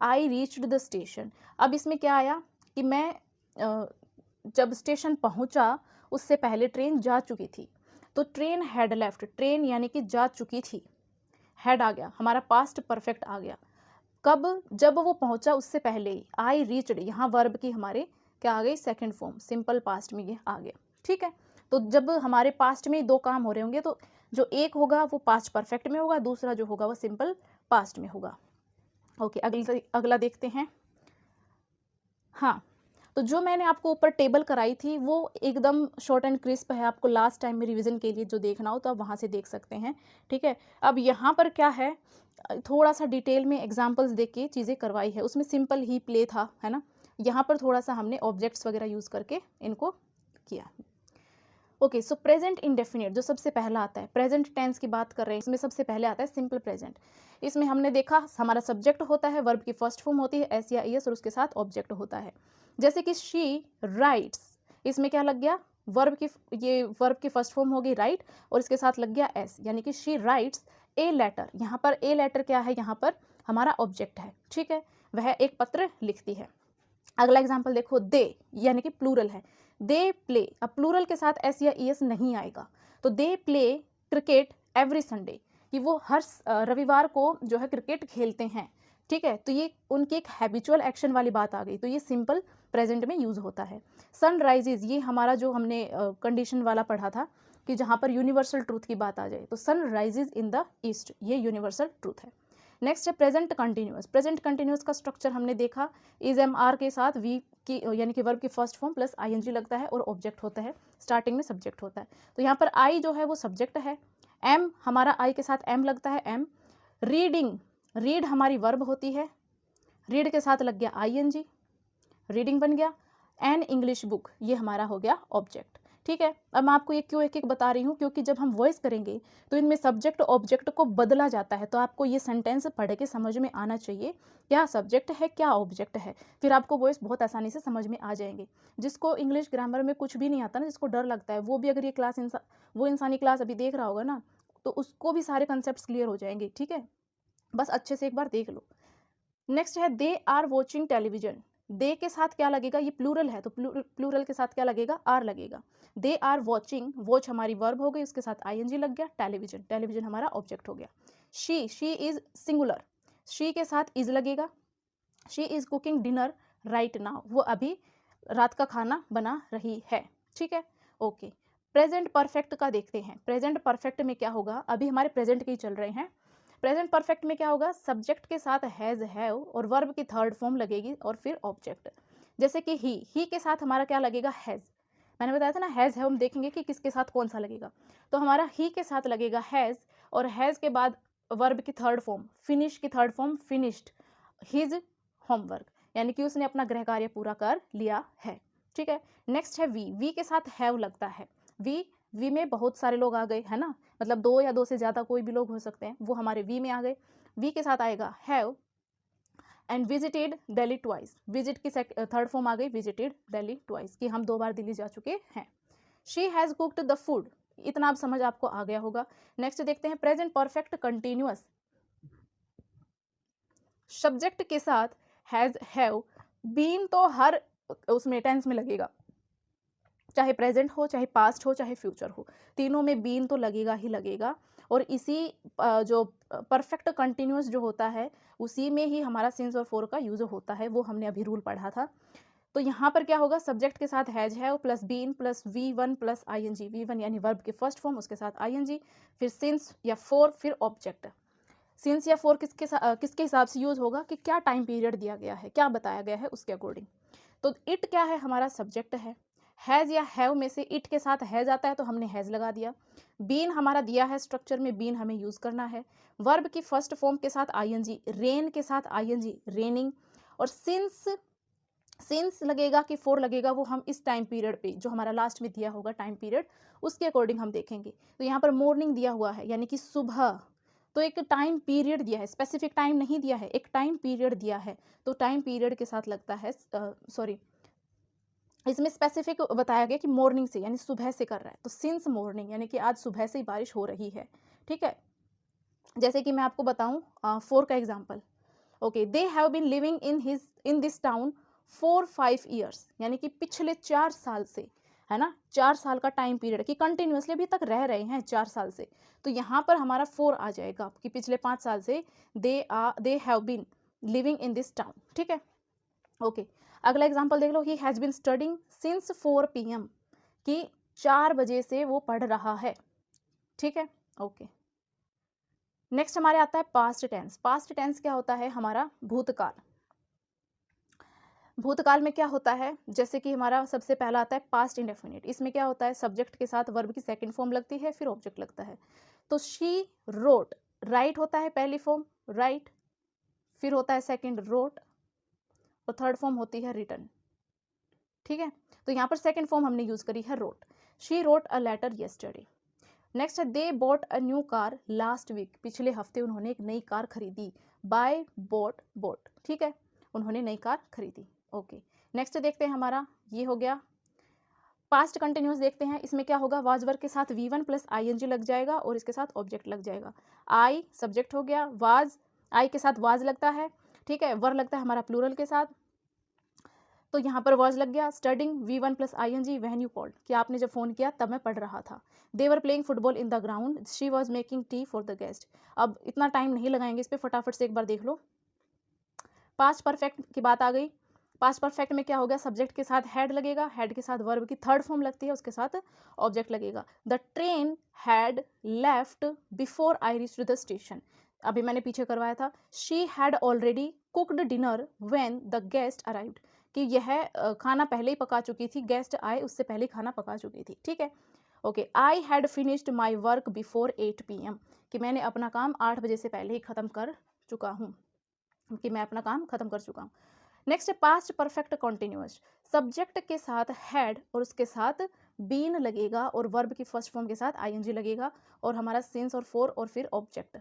I reached the station. अब इसमें क्या आया कि मैं जब स्टेशन पहुंचा उससे पहले ट्रेन जा चुकी थी। तो ट्रेन हैड लेफ्ट, ट्रेन यानी कि जा चुकी थी, हैड आ गया, हमारा पास्ट परफेक्ट आ गया। कब, जब वो पहुंचा उससे पहले ही। आई रीच्ड, यहाँ वर्ब की हमारे क्या आ गई, सेकंड फॉर्म, सिंपल पास्ट में ये आ गया। ठीक है, तो जब हमारे पास्ट में दो काम हो रहे होंगे तो जो एक होगा वो पास्ट परफेक्ट में होगा, दूसरा जो होगा वो सिंपल पास्ट में होगा। ओके, अगला देखते हैं। हाँ, तो जो मैंने आपको ऊपर टेबल कराई थी वो एकदम शॉर्ट एंड क्रिस्प है, आपको लास्ट टाइम में रिवीजन के लिए जो देखना हो तो आप वहाँ से देख सकते हैं। ठीक है, अब यहाँ पर क्या है, थोड़ा सा डिटेल में एग्जांपल्स देख के चीज़ें करवाई है। उसमें सिंपल ही प्ले था, है ना, यहाँ पर थोड़ा सा हमने ऑब्जेक्ट्स वगैरह यूज़ करके इनको किया। ओके, सो प्रेजेंट इंडेफिनिट जो सबसे पहला आता है, प्रेजेंट टेंस की बात कर रहे हैं, इसमें सबसे पहले आता है सिंपल प्रेजेंट। इसमें हमने देखा हमारा सब्जेक्ट होता है, वर्ब की फर्स्ट फॉर्म होती है एस या एस, और उसके साथ ऑब्जेक्ट होता है। जैसे कि शी राइट्स, इसमें क्या लग गया, वर्ब की, ये वर्ब की फर्स्ट फॉर्म होगी राइट, और इसके साथ लग गया एस, यानी कि शी राइट्स ए लेटर। यहाँ पर ए लेटर क्या है, यहाँ पर हमारा ऑब्जेक्ट है। ठीक है, वह एक पत्र लिखती है। अगला एग्जाम्पल देखो, दे यानी कि प्लूरल है, दे प्ले। अब प्लूरल के साथ एस या एस नहीं आएगा, तो they play cricket every Sunday, कि वो हर रविवार को जो है क्रिकेट खेलते हैं। ठीक है, तो ये उनकी एक हैबिचुअल एक्शन वाली बात आ गई, तो ये सिंपल प्रेजेंट में यूज होता है। सन राइजेज, ये हमारा जो हमने कंडीशन वाला पढ़ा था कि जहाँ पर यूनिवर्सल ट्रूथ की बात आ जाए, तो sun rises in the east, ये यूनिवर्सल ट्रूथ है। नेक्स्ट है प्रेजेंट कंटिन्यूअस। प्रेजेंट कंटिन्यूअस का स्ट्रक्चर हमने देखा, इज एम आर के साथ वी की यानी कि वर्ब की फर्स्ट फॉर्म प्लस आईएनजी लगता है, और ऑब्जेक्ट होता है, स्टार्टिंग में सब्जेक्ट होता है। तो यहाँ पर आई जो है वो सब्जेक्ट है, एम हमारा आई के साथ एम लगता है, एम। रीडिंग, रीड हमारी वर्ब होती है, रीड के साथ लग गया आईएनजी, रीडिंग बन गया। एन इंग्लिश बुक, ये हमारा हो गया ऑब्जेक्ट। ठीक है, अब मैं आपको ये क्यों एक एक बता रही हूँ, क्योंकि जब हम वॉइस करेंगे तो इनमें सब्जेक्ट ऑब्जेक्ट को बदला जाता है, तो आपको ये सेंटेंस पढ़ के समझ में आना चाहिए क्या सब्जेक्ट है क्या ऑब्जेक्ट है, फिर आपको वॉइस बहुत आसानी से समझ में आ जाएंगे। जिसको इंग्लिश ग्रामर में कुछ भी नहीं आता ना, जिसको डर लगता है, वो भी अगर ये क्लास वो इंसानी क्लास अभी देख रहा होगा ना, तो उसको भी सारे कंसेप्ट क्लियर हो जाएंगे। ठीक है, बस अच्छे से एक बार देख लो। नेक्स्ट है दे आर वॉचिंग टेलीविजन। दे के साथ क्या लगेगा, ये प्लूरल है तो प्लूरल के साथ क्या लगेगा, आर लगेगा। दे आर वॉचिंग, वॉच हमारी वर्ब हो गई, उसके साथ आईएनजी लग गया। टेलीविजन, टेलीविजन हमारा ऑब्जेक्ट हो गया। शी इज सिंगुलर, शी के साथ इज लगेगा। She is cooking dinner right now, वो अभी रात का खाना बना रही है। ठीक है, ओके। प्रेजेंट परफेक्ट का देखते हैं। प्रेजेंट परफेक्ट में क्या होगा, अभी हमारे प्रेजेंट के ही चल रहे हैं। प्रेजेंट परफेक्ट में क्या होगा, सब्जेक्ट के साथ हैज हैव और वर्ब की थर्ड फॉर्म लगेगी और फिर ऑब्जेक्ट। जैसे कि ही के साथ हमारा क्या लगेगा, हैज। मैंने बताया था ना हैज हैव, हम देखेंगे कि किसके साथ कौन सा लगेगा। तो हमारा ही के साथ लगेगा हैज, और हैज के बाद वर्ब की थर्ड फॉर्म, फिनिश की third form finished his homework, यानी कि उसने अपना गृह कार्य पूरा कर लिया है। ठीक है, नेक्स्ट है वी के साथ हैव लगता है। वी में बहुत सारे लोग आ गए, है ना, मतलब दो या दो से ज़्यादा कोई भी लोग हो सकते हैं, वो हमारे वी में आ गए। वी के साथ आएगा have. And visited Delhi twice, visit की थर्ड फॉर्म आ गई, विजिटेड दिल्ली ट्वाइस, कि हम 2 बार दिल्ली जा चुके हैं। She has cooked the food, इतना आप समझ आपको आ गया होगा। नेक्स्ट देखते हैं प्रेजेंट परफेक्ट कंटिन्यूअस। सब्जेक्ट के साथ हैज हैव, बीन तो हर उसमें टेंस में लगेगा, चाहे प्रेजेंट हो चाहे पास्ट हो चाहे फ्यूचर हो, तीनों में बीन तो लगेगा ही लगेगा। और इसी जो परफेक्ट कंटिन्यूअस जो होता है उसी में ही हमारा सिंस और फॉर का यूज होता है, वो हमने अभी रूल पढ़ा था। तो तो यहाँ पर क्या होगा, सब्जेक्ट के साथ हैज है plus been plus V1 plus ing, V1 यानी वर्ब के फर्स्ट फॉर्म, उसके साथ ing, फिर सिंस या फॉर, फिर ऑब्जेक्ट। सिंस या फॉर किसके हिसाब से यूज होगा कि क्या टाइम पीरियड दिया गया है, क्या बताया गया है, उसके अकॉर्डिंग। तो इट क्या है, हमारा सब्जेक्ट है। हैज़ या हैव में से इट के साथ हैज़ आता है तो हमने हैज़ लगा दिया। बीन हमारा दिया है स्ट्रक्चर में, बीन हमें यूज़ करना है। वर्ब की फर्स्ट फॉर्म के साथ ing, रेन के साथ ing, रेनिंग। और सिंस लगेगा कि फॉर लगेगा, वो हम इस टाइम पीरियड पे जो हमारा लास्ट में दिया होगा टाइम पीरियड, उसके अकॉर्डिंग हम देखेंगे। तो यहाँ पर मॉर्निंग दिया हुआ है यानी कि सुबह, तो एक टाइम पीरियड दिया है, स्पेसिफिक टाइम नहीं दिया है, एक टाइम पीरियड दिया है, तो टाइम पीरियड के साथ लगता है, इसमें स्पेसिफिक बताया गया कि मॉर्निंग से यानी सुबह से कर रहा है, तो सिंस मॉर्निंग यानी कि आज सुबह से ही बारिश हो रही है। ठीक है, जैसे कि मैं आपको बताऊं फॉर का example. Okay, they have been living in this town for 5 years, यानी कि पिछले 4 साल से, है ना, 4 साल का टाइम पीरियड कि कंटिन्यूसली अभी तक रह रहे हैं 4 साल से, तो यहाँ पर हमारा 4 आ जाएगा कि पिछले 5 साल से they have been living in this town. ठीक है, ओके, अगला एग्जांपल देख लो, he has been studying since 4 PM, कि 4 बजे से वो पढ़ रहा है। ठीक है, ओके। नेक्स्ट हमारे आता है पास्ट टेंस। पास्ट टेंस क्या होता है, हमारा भूतकाल। भूतकाल में क्या होता है, जैसे कि हमारा सबसे पहला आता है पास्ट इंडेफिनिट। इसमें क्या होता है, सब्जेक्ट के साथ वर्ब की सेकंड फॉर्म लगती है, फिर ऑब्जेक्ट लगता है। तो शी रोट, राइट होता है पहली फॉर्म, राइट, फिर होता है सेकंड रोट, और थर्ड फॉर्म होती है रिटन। ठीक है, तो यहाँ पर सेकंड फॉर्म हमने यूज करी है wrote. She wrote a letter yesterday. Next है they bought a new car last week, पिछले हफ्ते उन्होंने एक नई कार खरीदी। बाय बॉट, ठीक है, उन्होंने नई कार खरीदी। ओके, नेक्स्ट देखते हैं, हमारा ये हो गया पास्ट कंटिन्यूस। देखते हैं इसमें क्या होगा, वाज वर्ब के साथ V1 प्लस ing लग जाएगा और इसके साथ ऑब्जेक्ट लग जाएगा। आई सब्जेक्ट हो गया, वाज आई के साथ वाज लगता है। ठीक है, वर लगता है हमारा प्लूरल के साथ, तो यहाँ पर वाज लग गया। Studying V1 plus ing when you called, कि आपने जब फ़ोन किया तब मैं पढ़ रहा था। They were playing football in the ground, she was making tea for the guest. अब इतना टाइम नहीं लगाएंगे इस पर, फटाफट से एक बार देख लो। पास्ट परफेक्ट की बात आ गई। पास्ट परफेक्ट में क्या होगा, सब्जेक्ट के साथ हैड लगेगा, हैड के साथ वर्ब की थर्ड फॉर्म लगती है, उसके साथ ऑब्जेक्ट लगेगा। The train had left before I reached the station, अभी मैंने पीछे करवाया था। She had already cooked dinner when the guest arrived, कि यह खाना पहले ही पका चुकी थी, गेस्ट आए उससे पहले खाना पका चुकी थी। ठीक है, okay. I had finished my work before 8 PM, कि मैंने अपना काम 8 बजे से पहले ही ख़त्म कर चुका हूँ, कि मैं अपना काम ख़त्म कर चुका हूँ। नेक्स्ट है पास्ट परफेक्ट कॉन्टिन्यूअस। सब्जेक्ट के साथ हैड और उसके साथ बीन लगेगा और वर्ब की फर्स्ट फॉर्म के साथ ing लगेगा और हमारा सिंस और फॉर और फिर ऑब्जेक्ट।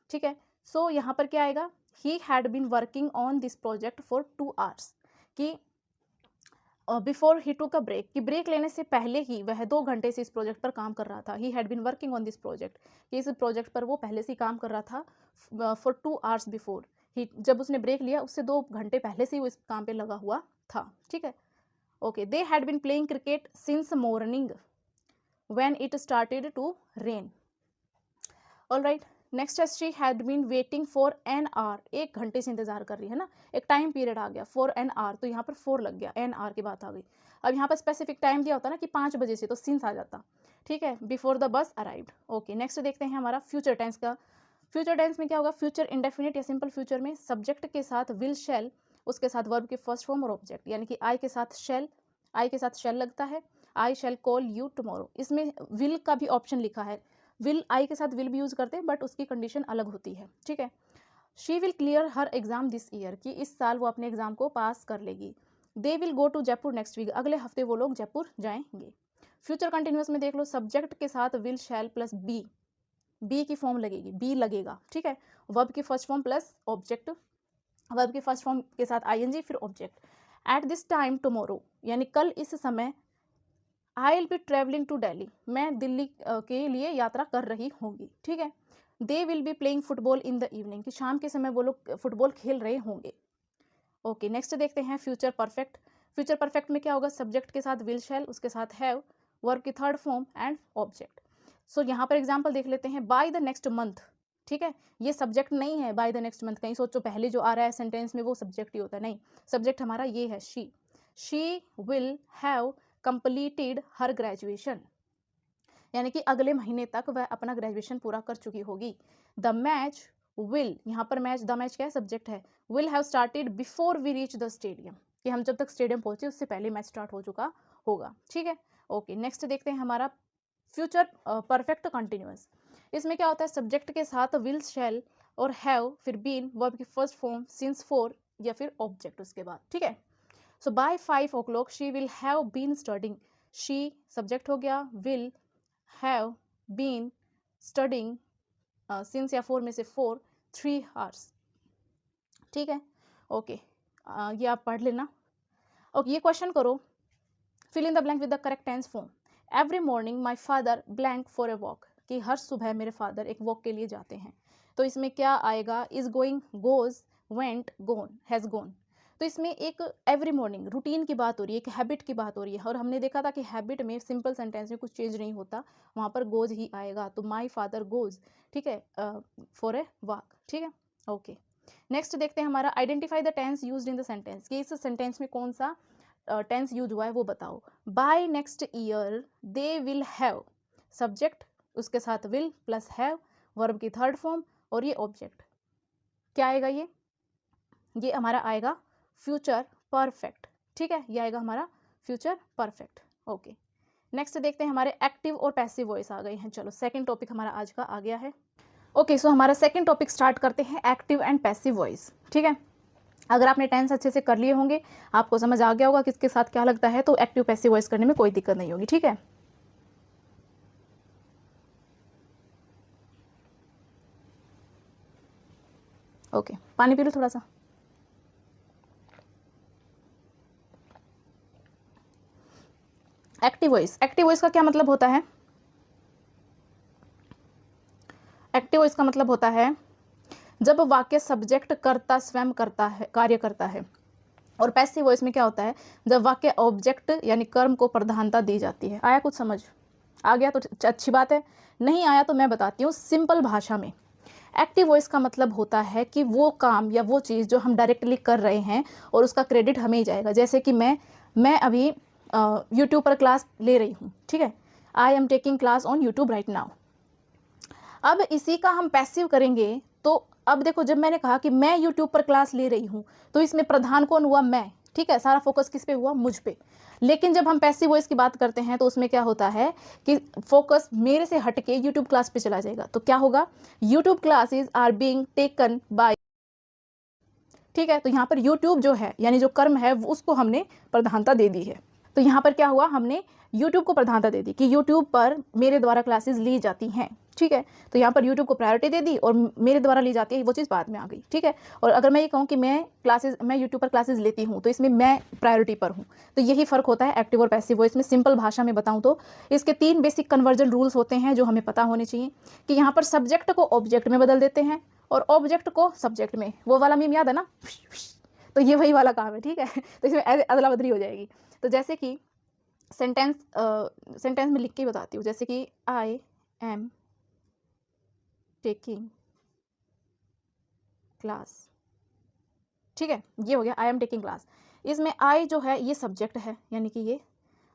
ठीक है, सो यहाँ पर क्या आएगा, he had been working on this project for 2 hours, कि before he took a break, कि ब्रेक लेने से पहले ही वह 2 घंटे से इस प्रोजेक्ट पर काम कर रहा था। He had been working on this project, कि इस प्रोजेक्ट पर वो पहले से ही काम कर रहा था फॉर 2 hours बिफोर ही, जब उसने ब्रेक लिया उससे 2 घंटे पहले से ही वो इस काम पे लगा हुआ था। ठीक है, okay. They had been playing cricket since morning when it started to rain. All right, next है she had been waiting for an hour, 1 घंटे से इंतजार कर रही है ना, एक टाइम पीरियड आ गया फॉर एन आवर, तो यहाँ पर 4 लग गया, एन आवर की बात आ गई। अब यहाँ पर स्पेसिफिक टाइम दिया होता ना कि 5 बजे से, तो सिंस आ जाता। ठीक है, before the bus arrived. Okay, next देखते हैं हमारा फ्यूचर टेंस का। फ्यूचर टेंस में क्या होगा, फ्यूचर इंडेफिनिट या सिंपल फ्यूचर में सब्जेक्ट के साथ विल शैल, उसके साथ वर्ब के फर्स्ट फॉर्म और ऑब्जेक्ट, यानी कि आई के साथ शैल लगता है। आई शैल कॉल यू टुमारो, इसमें विल का भी ऑप्शन लिखा है, विल आई के साथ विल भी यूज करते हैं बट उसकी कंडीशन अलग होती है। ठीक है, she will clear her exam this year, कि इस साल वो अपने एग्जाम को पास कर लेगी। They will go to Jaipur next week, अगले हफ्ते वो लोग जयपुर जाएंगे। फ्यूचर कंटिन्यूअस में देख लो, सब्जेक्ट के साथ विल शैल प्लस बी की फॉर्म लगेगी, बी लगेगा। ठीक है, वर्ब की first form plus object, verb की फर्स्ट फॉर्म के साथ ing फिर object. At this time tomorrow, यानी कल इस समय। I will be travelling to Delhi, मैं दिल्ली के लिए यात्रा कर रही होंगी। ठीक है, they will be playing football in the evening, कि शाम के समय वो लोग फुटबॉल खेल रहे होंगे। ओके, नेक्स्ट देखते हैं फ्यूचर परफेक्ट। फ्यूचर परफेक्ट में क्या होगा, सब्जेक्ट के साथ विल शैल, उसके साथ हैव, वर्ब की थर्ड फॉर्म एंड ऑब्जेक्ट। सो यहाँ पर एग्जाम्पल देख लेते हैं, बाय द नेक्स्ट मंथ। ठीक है, ये सब्जेक्ट नहीं है बाय द नेक्स्ट मंथ, कहीं सोचो पहले जो आ रहा है सेंटेंस में वो सब्जेक्ट ही होता है, नहीं, सब्जेक्ट हमारा ये है she. She will have completed her graduation, यानी कि अगले महीने तक वह अपना ग्रेजुएशन पूरा कर चुकी होगी। द मैच विल, यहाँ पर मैच, द मैच क्या है, सब्जेक्ट है, will have started before we reach the stadium, कि हम जब तक स्टेडियम पहुंचे उससे पहले मैच स्टार्ट हो चुका होगा। ठीक है, ओके। नेक्स्ट देखते हैं हमारा फ्यूचर परफेक्ट कंटिन्यूअस। इसमें क्या होता है, सब्जेक्ट के साथ विल, शैल और हैव, फिर बीन, वर्ब की फर्स्ट फॉर्म, सिंस, फॉर या फिर ऑब्जेक्ट उसके बाद। ठीक है, so by 5 o'clock she will have been studying, शी सब्जेक्ट हो गया, will, have been studying, since या फोर में से 4, 3 hours। ठीक है, ओके, ये आप पढ़ लेना। ओके, ये क्वेश्चन करो, fill in the blank with the correct tense form. Every morning my father blank for a walk, कि हर सुबह मेरे फादर एक वॉक के लिए जाते हैं। तो इसमें क्या आएगा, is going, goes, went, gone, has gone. तो इसमें एक एवरी मॉर्निंग रूटीन की बात हो रही है, एक हैबिट की बात हो रही है, और हमने देखा था कि हैबिट में सिंपल सेंटेंस में कुछ चेंज नहीं होता, वहाँ पर गोज ही आएगा। तो माई फादर गोज, ठीक है, फॉर ए वॉक। ठीक है, ओके। नेक्स्ट देखते हैं हमारा identify the tense used in the sentence, कि इस सेंटेंस में कौन सा टेंस यूज हुआ है वो बताओ। By next year they will have, subject उसके साथ विल प्लस हैव, वर्ब की थर्ड फॉर्म और ये ऑब्जेक्ट, क्या आएगा, ये हमारा आएगा फ्यूचर परफेक्ट। ठीक है, ये आएगा हमारा फ्यूचर परफेक्ट। ओके, नेक्स्ट देखते हैं हमारे एक्टिव और पैसिव वॉइस आ गए हैं। चलो सेकंड टॉपिक हमारा आज का आ गया है। ओके, सो हमारा सेकंड टॉपिक स्टार्ट करते हैं, एक्टिव एंड पैसिव वॉइस। ठीक है, अगर आपने टेंस अच्छे से कर लिए होंगे, आपको समझ आ गया होगा किसके साथ क्या लगता है, तो एक्टिव पैसिव वॉइस करने में कोई दिक्कत नहीं होगी। ठीक है, ओके, पानी पी लो थोड़ा सा। एक्टिव वॉइस, एक्टिव वॉइस का क्या मतलब होता है, एक्टिव वॉइस का मतलब होता है जब वाक्य सब्जेक्ट कर्ता स्वयं करता है, कार्य करता है। और पैसिव वॉइस में क्या होता है, जब वाक्य ऑब्जेक्ट यानी कर्म को प्रधानता दी जाती है। आया कुछ समझ, आ गया तो अच्छी बात है, नहीं आया तो मैं बताती हूँ सिंपल भाषा में। एक्टिव वॉइस का मतलब होता है कि वो काम या वो चीज़ जो हम डायरेक्टली कर रहे हैं और उसका क्रेडिट हमें ही जाएगा। जैसे कि मैं अभी यूट्यूब पर क्लास ले रही हूँ। ठीक है, I am taking class on YouTube right now. अब इसी का हम पैसिव करेंगे तो अब देखो, जब मैंने कहा कि मैं यूट्यूब पर क्लास ले रही हूँ, तो इसमें प्रधान कौन हुआ, मैं। ठीक है, सारा फोकस किस पे हुआ, मुझ पे। लेकिन जब हम पैसिव वॉइस की बात करते हैं तो उसमें क्या होता है कि फोकस मेरे से हटके यूट्यूब क्लास पे चला जाएगा। तो क्या होगा, YouTube classes are being taken by. ठीक है, तो यहाँ पर यूट्यूब जो है यानी जो कर्म है उसको हमने प्रधानता दे दी है। तो यहाँ पर क्या हुआ, हमने यूट्यूब को प्रधानता दे दी कि यूट्यूब पर मेरे द्वारा क्लासेस ली जाती हैं। ठीक है, तो यहाँ पर यूट्यूब को प्रायोरिटी दे दी और मेरे द्वारा ली जाती है वो चीज़ बाद में आ गई। ठीक है, और अगर मैं ये कहूँ कि मैं यूट्यूब पर क्लासेस लेती हूँ, तो इसमें मैं प्रायोरिटी पर हूँ। तो यही फ़र्क होता है एक्टिव और पैसिव वॉइस में। सिंपल भाषा में बताऊँ तो इसके 3 बेसिक कन्वर्जन रूल्स होते हैं जो हमें पता होने चाहिए, कि यहाँ पर सब्जेक्ट को ऑब्जेक्ट में बदल देते हैं और ऑब्जेक्ट को सब्जेक्ट में। वो वाला मीम याद है ना, तो ये वही वाला काम है। ठीक है, तो इसमें अदला बदली हो जाएगी। तो जैसे कि सेंटेंस में लिख के बताती हूँ, जैसे कि आई एम टेकिंग क्लास। ठीक है, ये हो गया आई एम टेकिंग क्लास। इसमें आई जो है ये सब्जेक्ट है, यानी कि ये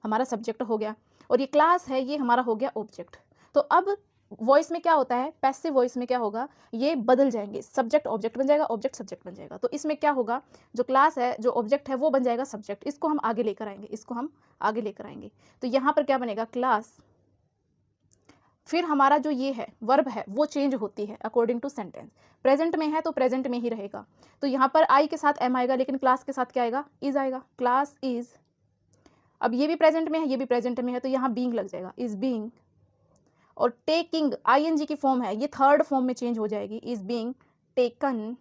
हमारा सब्जेक्ट हो गया, और ये क्लास है ये हमारा हो गया ऑब्जेक्ट। तो अब वॉइस में क्या होता है, पैसिव वॉइस में क्या होगा, ये बदल जाएंगे, सब्जेक्ट ऑब्जेक्ट बन जाएगा, ऑब्जेक्ट सब्जेक्ट बन जाएगा। तो इसमें क्या होगा, जो क्लास है जो ऑब्जेक्ट है वो बन जाएगा सब्जेक्ट। इसको हम आगे लेकर आएंगे, इसको हम आगे लेकर आएंगे। तो यहाँ पर क्या बनेगा, क्लास, फिर हमारा जो ये है वर्ब है वो चेंज होती है अकॉर्डिंग टू सेंटेंस। प्रेजेंट में है तो प्रेजेंट में ही रहेगा। तो यहाँ पर आई के साथ एम आएगा, लेकिन क्लास के साथ क्या आएगा, इज आएगा, क्लास इज। अब ये भी प्रेजेंट में है, ये भी प्रेजेंट में है, तो यहाँ बीइंग लग जाएगा, इज बीइंग। और टेकिंग आईएनजी की फॉर्म है, ये थर्ड फॉर्म में चेंज हो जाएगी, इज बीइंग टेकन।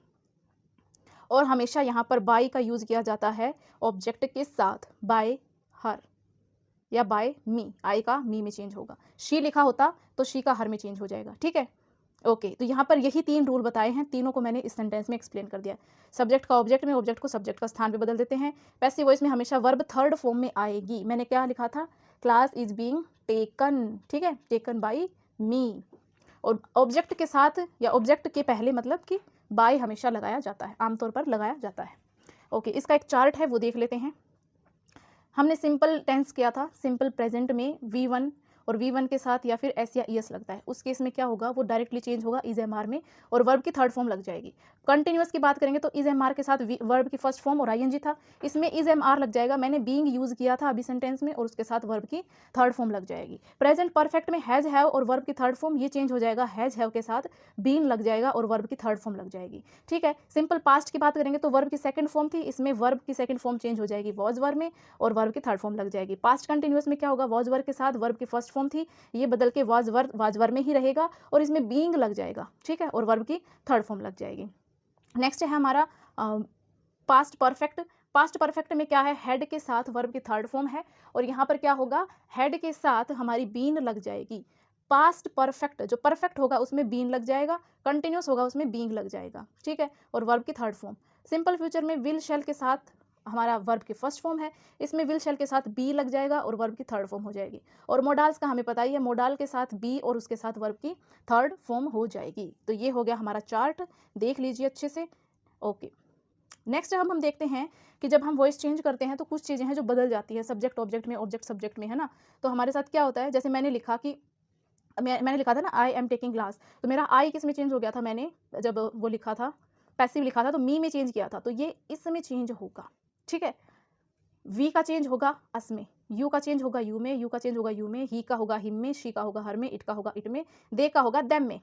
और हमेशा यहाँ पर बाय का यूज किया जाता है ऑब्जेक्ट के साथ, बाय हर या बाय मी। आई का मी में चेंज होगा, शी लिखा होता तो शी का हर में चेंज हो जाएगा। ठीक है, ओके। तो यहाँ पर यही 3 रूल बताए हैं, तीनों को मैंने इस सेंटेंस में एक्सप्लेन कर दिया। सब्जेक्ट का ऑब्जेक्ट में, ऑब्जेक्ट को सब्जेक्ट का स्थान पे बदल देते हैं। पैसिव वॉइस में हमेशा वर्ब थर्ड फॉर्म में आएगी। मैंने क्या लिखा था, क्लास इज बीइंग टेकन। ठीक है, टेकन बाय मी। और ऑब्जेक्ट के साथ या ऑब्जेक्ट के पहले मतलब कि बाय हमेशा लगाया जाता है, आमतौर पर लगाया जाता है। ओके, इसका एक चार्ट है वो देख लेते हैं। हमने सिंपल टेंस किया था, सिंपल प्रेजेंट में V1 और V1 के साथ या फिर एस या ES लगता है, उस केस में क्या होगा, वो डायरेक्टली चेंज होगा इज एम आर में और वर्ब की थर्ड फॉर्म लग जाएगी। कंटिन्यूअस की बात करेंगे तो इज एम आर के साथ वर्ब की फर्स्ट फॉर्म और ING था, इसमें इज एम आर लग जाएगा, मैंने बीइंग यूज किया था अभी सेंटेंस में और उसके साथ वर्ब की थर्ड फॉर्म लग जाएगी। प्रेजेंट परफेक्ट में हैज हैव और वर्ब की थर्ड फॉर्म ये चेंज हो जाएगा, हैज हैव के साथ बीन लग जाएगा और वर्ब की थर्ड फॉर्म लग जाएगी। ठीक है, सिंपल पास्ट की बात करेंगे तो वर्ब की सेकंड फॉर्म थी, इसमें वर्ब की सेकंड फॉर्म चेंज हो जाएगी वॉज वर्ब में और वर्ब की थर्ड फॉर्म लग जाएगी। पास्ट कंटिन्यूअस में क्या होगा, वॉज वर्ब के साथ वर्ब की फर्स्ट फॉर्म थी, ये बदल के वाज वर्ब में ही रहेगा और इसमें बीइंग लग जाएगा। ठीक है, और वर्ब की थर्ड फॉर्म लग जाएगी। नेक्स्ट है हमारा पास्ट परफेक्ट। पास्ट परफेक्ट में क्या है, हेड के साथ वर्ब की थर्ड फॉर्म है और यहाँ पर क्या होगा, हेड के साथ हमारी बीन लग जाएगी। पास्ट परफेक्ट जो परफेक्ट होगा उसमें बीन लग जाएगा, कंटिन्यूस होगा उसमें बीइंग लग जाएगा। ठीक है, और वर्ब की थर्ड फॉर्म। सिंपल फ्यूचर में विल शैल के साथ हमारा वर्ब की फर्स्ट फॉर्म है, इसमें विल शैल के साथ बी लग जाएगा और वर्ब की थर्ड फॉर्म हो जाएगी। और मोडाल्स का हमें पता ही है, मोडाल के साथ बी और उसके साथ वर्ब की थर्ड फॉर्म हो जाएगी। तो ये हो गया हमारा चार्ट, देख लीजिए अच्छे से। ओके, नेक्स्ट हम देखते हैं कि जब हम वॉइस चेंज करते हैं तो कुछ चीज़ें हैं जो बदल जाती है, सब्जेक्ट ऑब्जेक्ट में, ऑब्जेक्ट सब्जेक्ट में, है ना। तो हमारे साथ क्या होता है, जैसे मैंने लिखा कि मैंने लिखा था ना आई एम टेकिंग क्लास, तो मेरा आई किस में चेंज हो गया था, मैंने जब वो लिखा था पैसिव लिखा था तो मी में चेंज किया था, तो ये इसमें चेंज होगा। ठीक है, वी का चेंज होगा अस में, यू का चेंज होगा यू में, यू का चेंज होगा यू में, ही का होगा हिम में, शी का होगा हर में, इट का होगा इट में, दे का होगा देम में,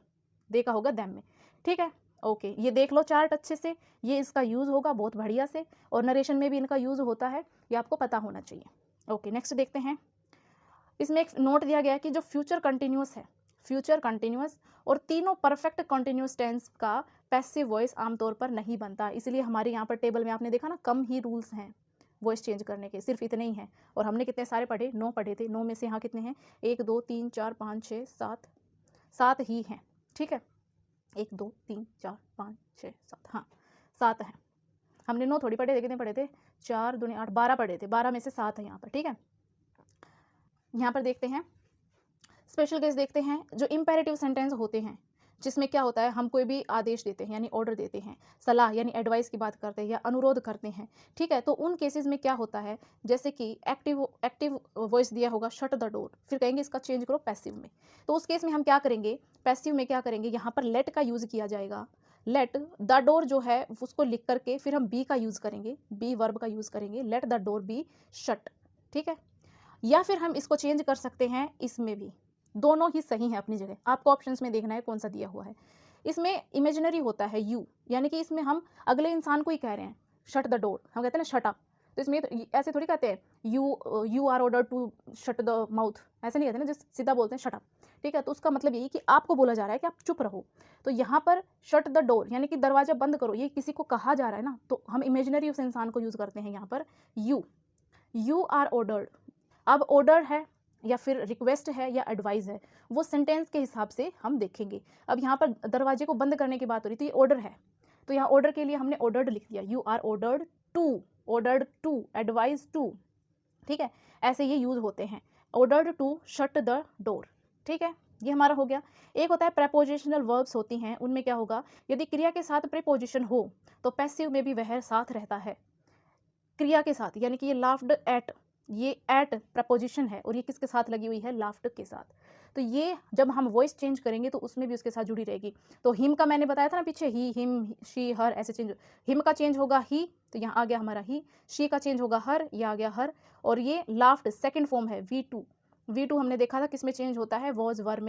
दे का होगा देम में। ठीक है, ओके, ये देख लो चार्ट अच्छे से, ये इसका यूज़ होगा बहुत बढ़िया से और नरेशन में भी इनका यूज़ होता है, ये आपको पता होना चाहिए। ओके, नेक्स्ट देखते हैं। इसमें एक नोट दिया गया है कि जो फ्यूचर कंटिन्यूस है, फ्यूचर कंटिन्यूस और तीनों परफेक्ट कंटिन्यूस टेंस का पैसिव वॉइस आमतौर पर नहीं बनता, इसलिए हमारे यहाँ पर टेबल में आपने देखा ना कम ही रूल्स हैं वॉइस चेंज करने के, सिर्फ इतने ही हैं। और हमने कितने सारे पढ़े, 9 पढ़े थे, 9 में से यहाँ कितने हैं, 1 2 3 4 5 6 7, 7 ही हैं। ठीक है, 1 2 3 4 5 6 7, हाँ 7 हैं। हमने 9 थोड़ी पढ़े थे, कितने पढ़े थे, 4 दूनी 8, 12 पढ़े थे, 12 में से 7 है यहाँ पर। ठीक है, यहाँ पर देखते हैं स्पेशल केस, देखते हैं जो इम्पेरेटिव सेंटेंस होते हैं, जिसमें क्या होता है, हम कोई भी आदेश देते हैं यानी ऑर्डर देते हैं, सलाह यानी एडवाइस की बात करते हैं या अनुरोध करते हैं। ठीक है, तो उन केसेस में क्या होता है, जैसे कि एक्टिव वॉइस दिया होगा शट द डोर, फिर कहेंगे इसका चेंज करो पैसिव में, तो उस केस में हम क्या करेंगे, पैसिव में क्या करेंगे, यहाँ पर लेट का यूज़ किया जाएगा। लेट द डोर जो है उसको लिख करके फिर हम बी का यूज़ करेंगे, बी वर्ब का यूज़ करेंगे, late the door be shut. ठीक है, या फिर हम इसको चेंज कर सकते हैं, इसमें भी दोनों ही सही हैं अपनी जगह, आपको ऑप्शंस में देखना है कौन सा दिया हुआ है। इसमें इमेजिनरी होता है यू, यानी कि इसमें हम अगले इंसान को ही कह रहे हैं शट द डोर, हम कहते हैं ना शट अप, तो इसमें ऐसे थोड़ी कहते हैं you are order to shut the mouth, ऐसे नहीं कहते ना, जिस सीधा बोलते हैं शट अप। ठीक है, तो उसका मतलब यही कि आपको बोला जा रहा है कि आप चुप रहो, तो यहाँ पर शट द डोर यानी कि दरवाजा बंद करो, ये किसी को कहा जा रहा है ना, तो हम इमेजिनरी उस इंसान को यूज़ करते हैं यहाँ पर यू आर ऑर्डर्ड। अब ऑर्डर है या फिर रिक्वेस्ट है या एडवाइस है, वो सेंटेंस के हिसाब से हम देखेंगे। अब यहाँ पर दरवाजे को बंद करने की बात हो रही थी, ऑर्डर है, तो यहाँ ऑर्डर के लिए हमने ऑर्डर्ड लिख दिया, you are ordered to, advice to. ठीक है, ऐसे ये यूज होते हैं, ordered to shut the door. ठीक है, ये हमारा हो गया। एक होता है प्रेपोजिशनल वर्ब्स होती हैं, उनमें क्या होगा, यदि क्रिया के साथ प्रेपोजिशन हो तो पैसिव में भी वह साथ रहता है क्रिया के साथ, यानी कि ये लाफ्ड एट, ये एट प्रपोजिशन है और ये किसके साथ लगी हुई है, लाफ्ट के साथ, तो ये जब हम वॉइस चेंज करेंगे तो उसमें भी उसके साथ जुड़ी रहेगी। तो हिम का मैंने बताया था ना पीछे, ही हिम शी हर ऐसे चेंज, हिम का चेंज होगा ही, तो यहाँ आ गया हमारा ही, शी का चेंज होगा हर, ये आ गया हर, और ये लाफ्ट सेकेंड फॉर्म है V2 हमने देखा था किसमें चेंज होता है, वॉज वर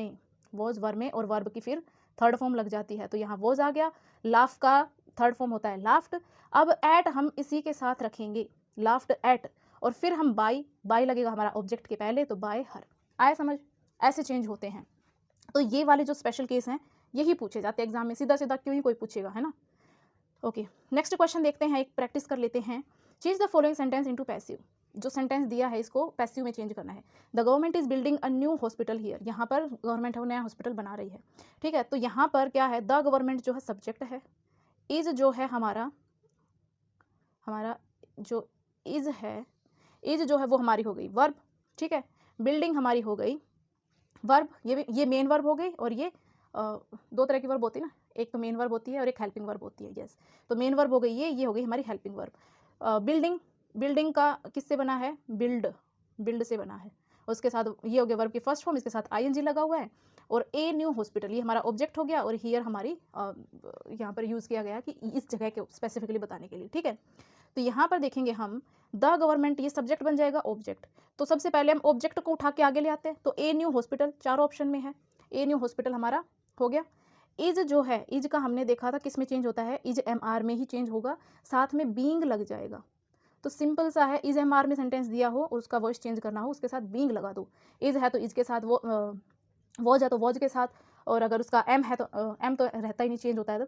में, और वर्ब की फिर थर्ड फॉर्म लग जाती है, तो यहाँ वॉज आ गया, लाफ का थर्ड फॉर्म होता है लाफ्ट। अब एट हम इसी के साथ रखेंगे, लाफ्ट एट, और फिर हम बाय लगेगा हमारा ऑब्जेक्ट के पहले, तो बाय हर, आया समझ, ऐसे चेंज होते हैं। तो ये वाले जो स्पेशल केस हैं यही पूछे जाते हैं एग्जाम में, सीधा सीधा क्यों ही कोई पूछेगा, है ना। ओके, नेक्स्ट क्वेश्चन देखते हैं, एक प्रैक्टिस कर लेते हैं। Change the following sentence into passive, जो सेंटेंस दिया है इसको पैसिव में चेंज करना है। The government is building a new hospital here, यहाँ पर गवर्नमेंट है नया हॉस्पिटल बना रही है। ठीक है, तो यहाँ पर क्या है, द गवर्नमेंट जो है सब्जेक्ट है, इज जो है हमारा जो इज है, इज जो है वो हमारी हो गई वर्ब। ठीक है, बिल्डिंग हमारी हो गई वर्ब, ये मेन वर्ब हो गई, और ये 2 तरह की वर्ब होती है ना, एक तो मेन वर्ब होती है और एक हेल्पिंग वर्ब होती है। यस, तो मेन वर्ब हो गई ये हो गई हमारी हेल्पिंग वर्ब। बिल्डिंग बिल्डिंग का किससे बना है, बिल्ड से बना है। उसके साथ ये हो गया वर्ब की फर्स्ट फॉर्म, इसके साथ आईएनजी लगा हुआ है। और ए न्यू हॉस्पिटल ये हमारा ऑब्जेक्ट हो गया, और हियर हमारी यहाँ पर यूज़ किया गया कि इस जगह के स्पेसिफिकली बताने के लिए, ठीक है। तो यहाँ पर देखेंगे हम द गवर्नमेंट, ये सब्जेक्ट बन जाएगा ऑब्जेक्ट। तो सबसे पहले हम ऑब्जेक्ट को उठा के आगे ले आते हैं, तो ए न्यू हॉस्पिटल 4 ऑप्शन में है, ए न्यू हॉस्पिटल हमारा हो गया। इज जो है, इज का हमने देखा था किस में चेंज होता है, इज एमआर में ही चेंज होगा, साथ में बीइंग लग जाएगा। तो सिंपल सा है, इज एमआर में सेंटेंस दिया हो और उसका वॉइस चेंज करना हो, उसके साथ बीइंग लगा दो। इज है तो इज के साथ, वो वॉज है तो वॉज के साथ, और अगर उसका एम है तो एम तो रहता ही नहीं, चेंज होता है तो,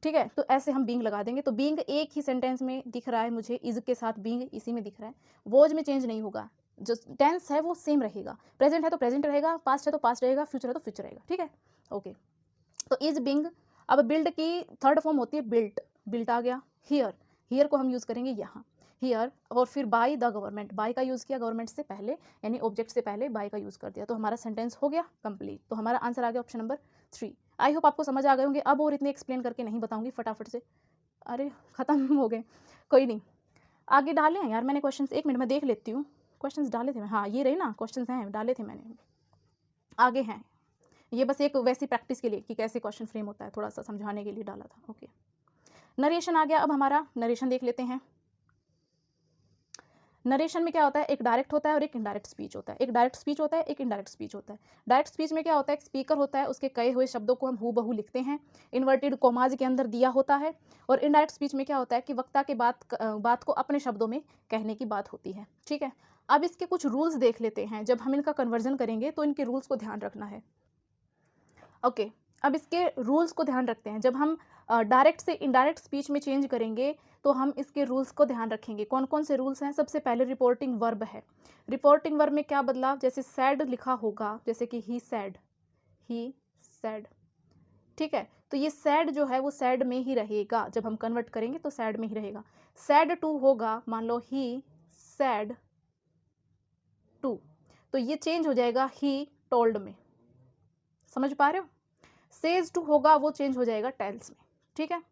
ठीक है। तो ऐसे हम बीइंग लगा देंगे। तो बीइंग एक ही सेंटेंस में दिख रहा है मुझे, इज के साथ बीइंग इसी में दिख रहा है, वॉज में चेंज नहीं होगा, जो टेंस है वो सेम रहेगा, प्रेजेंट है तो प्रेजेंट रहेगा, पास्ट है तो पास्ट रहेगा, फ्यूचर है तो फ्यूचर रहेगा, ठीक है। ओके, तो इज बीइंग। अब बिल्ड की थर्ड फॉर्म होती है बिल्ट, बिल्ट आ गया। हियर को हम यूज़ करेंगे यहाँ, हियर, और फिर बाय द गवर्नमेंट, बाय का यूज़ किया गवर्नमेंट से पहले, यानी ऑब्जेक्ट से पहले बाय का यूज़ कर दिया, तो हमारा सेंटेंस हो गया कंप्लीट। तो हमारा आंसर आ गया ऑप्शन नंबर 3। आई होप आपको समझ आ गए होंगे। अब और इतने एक्सप्लेन करके नहीं बताऊंगी, फटाफट से, अरे ख़त्म हो गए, कोई नहीं, आगे डाले हैं यार मैंने क्वेश्चंस, 1 मिनट में देख लेती हूँ, क्वेश्चंस डाले थे मैं, हाँ ये रहे ना क्वेश्चंस हैं, डाले थे मैंने, आगे हैं, ये बस एक वैसी प्रैक्टिस के लिए कि कैसे क्वेश्चन फ्रेम होता है, थोड़ा सा समझाने के लिए डाला था। ओके, नरेशन आ गया। अब हमारा नरेशन देख लेते हैं। नरेशन में क्या होता है, एक डायरेक्ट होता है और एक इनडायरेक्ट स्पीच होता है, एक डायरेक्ट स्पीच होता है, एक इनडायरेक्ट स्पीच होता है। डायरेक्ट स्पीच में क्या होता है, एक स्पीकर होता है, उसके कहे हुए शब्दों को हम हूबहू लिखते हैं, इन्वर्टेड कोमाज के अंदर दिया होता है। और इनडायरेक्ट स्पीच में क्या होता है कि वक्ता के बात को अपने शब्दों में कहने की बात होती है, ठीक है। अब इसके कुछ रूल्स देख लेते हैं, जब हम इनका कन्वर्जन करेंगे तो इनके रूल्स को ध्यान रखना है। ओके, अब इसके रूल्स को ध्यान रखते हैं। जब हम डायरेक्ट से इनडायरेक्ट स्पीच में चेंज करेंगे तो हम इसके रूल्स को ध्यान रखेंगे। कौन कौन से रूल्स हैं? सबसे पहले रिपोर्टिंग वर्ब है। रिपोर्टिंग वर्ब में क्या बदलाव, जैसे सैड लिखा होगा, जैसे कि ही सैड, ठीक है। तो ये सैड जो है वो सैड में ही रहेगा, जब हम कन्वर्ट करेंगे तो सैड में ही रहेगा। सैड टू होगा, मान लो ही सैड टू, तो ये चेंज हो जाएगा ही टोल्ड में, समझ पा रहे हो। सेज टू होगा, वो चेंज हो जाएगा टेल्स में, ठीक है।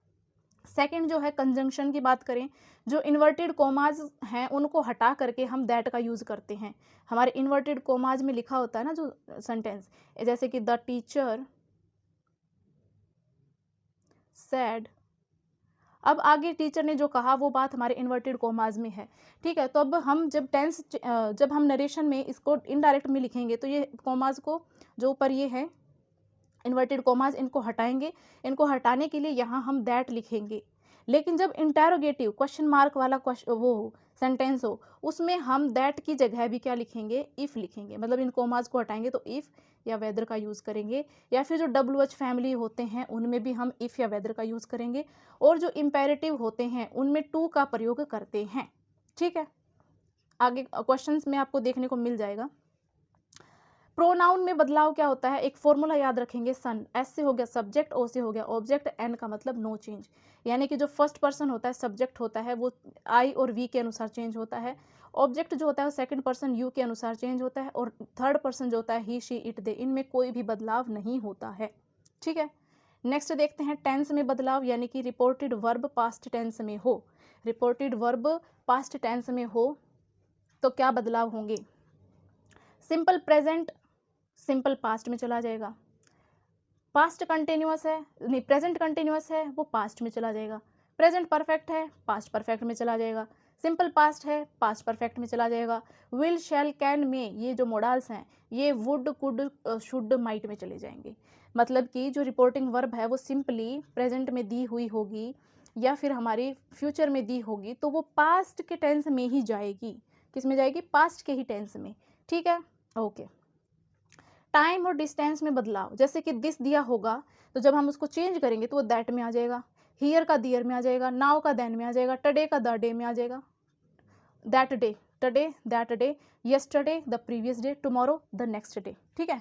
सेकंड जो है कंजंक्शन की बात करें, जो इन्वर्टेड कोमाज हैं उनको हटा करके हम दैट का यूज़ करते हैं। हमारे इन्वर्टेड कोमाज में लिखा होता है ना जो सेंटेंस, जैसे कि द टीचर सेड, अब आगे टीचर ने जो कहा वो बात हमारे इन्वर्टेड कोमाज में है, ठीक है। तो अब हम जब हम नरेशन में इसको इनडायरेक्ट में लिखेंगे तो ये कोमाज को, जो ऊपर ये है इन्वर्टेड कोमाज, इनको हटाएंगे। इनको हटाने के लिए यहाँ हम दैट लिखेंगे। लेकिन जब इंटेरोगेटिव क्वेश्चन मार्क वाला वो सेंटेंस हो, उसमें हम दैट की जगह भी क्या लिखेंगे, इफ़ लिखेंगे। मतलब इन कोमाज को हटाएंगे तो इफ़ या वेदर का यूज़ करेंगे, या फिर जो WH फैमिली होते हैं उनमें भी हम इफ़ या वेदर का यूज़ करेंगे, और जो इम्पेरेटिव होते हैं उनमें टू का प्रयोग करते हैं, ठीक है। आगे क्वेश्चंस में आपको देखने को मिल जाएगा। प्रोनाउन में बदलाव क्या होता है, एक फॉर्मूला याद रखेंगे, सन, एस से हो गया सब्जेक्ट, ओ से हो गया ऑब्जेक्ट, एन का मतलब नो चेंज। यानी कि जो फर्स्ट पर्सन होता है, सब्जेक्ट होता है, वो आई और वी के अनुसार चेंज होता है। ऑब्जेक्ट जो होता है वो सेकंड पर्सन यू के अनुसार चेंज होता है, और थर्ड पर्सन जो होता है ही शी इट दे, इनमें कोई भी बदलाव नहीं होता है, ठीक है। नेक्स्ट देखते हैं टेंस में बदलाव, यानी कि रिपोर्टेड वर्ब पास्ट टेंस में हो, रिपोर्टेड वर्ब पास्ट टेंस में हो तो क्या बदलाव होंगे। सिंपल प्रेजेंट सिंपल पास्ट में चला जाएगा, पास्ट कंटिन्यूअस है, नहीं प्रेजेंट कंटिन्यूअस है, वो पास्ट में चला जाएगा। प्रेजेंट परफेक्ट है, पास्ट परफेक्ट में चला जाएगा। सिंपल पास्ट है, पास्ट परफेक्ट में चला जाएगा। विल, शैल, कैन में ये जो मोडाल्स हैं ये वुड, कुड, शुड, माइट में चले जाएंगे। मतलब कि जो रिपोर्टिंग वर्ब है वो सिंपली प्रेजेंट में दी हुई होगी या फिर हमारी फ्यूचर में दी होगी तो वो पास्ट के टेंस में ही जाएगी। किस में जाएगी? पास्ट के ही टेंस में, ठीक है। ओके, टाइम और डिस्टेंस में बदलाव, जैसे कि दिस दिया होगा तो जब हम उसको चेंज करेंगे तो वो दैट में आ जाएगा, हियर का दियर में आ जाएगा, नाउ का देन में आ जाएगा, टडे का द डे में आ जाएगा, that day today, that day, yesterday the previous day, tomorrow the next day, ठीक है।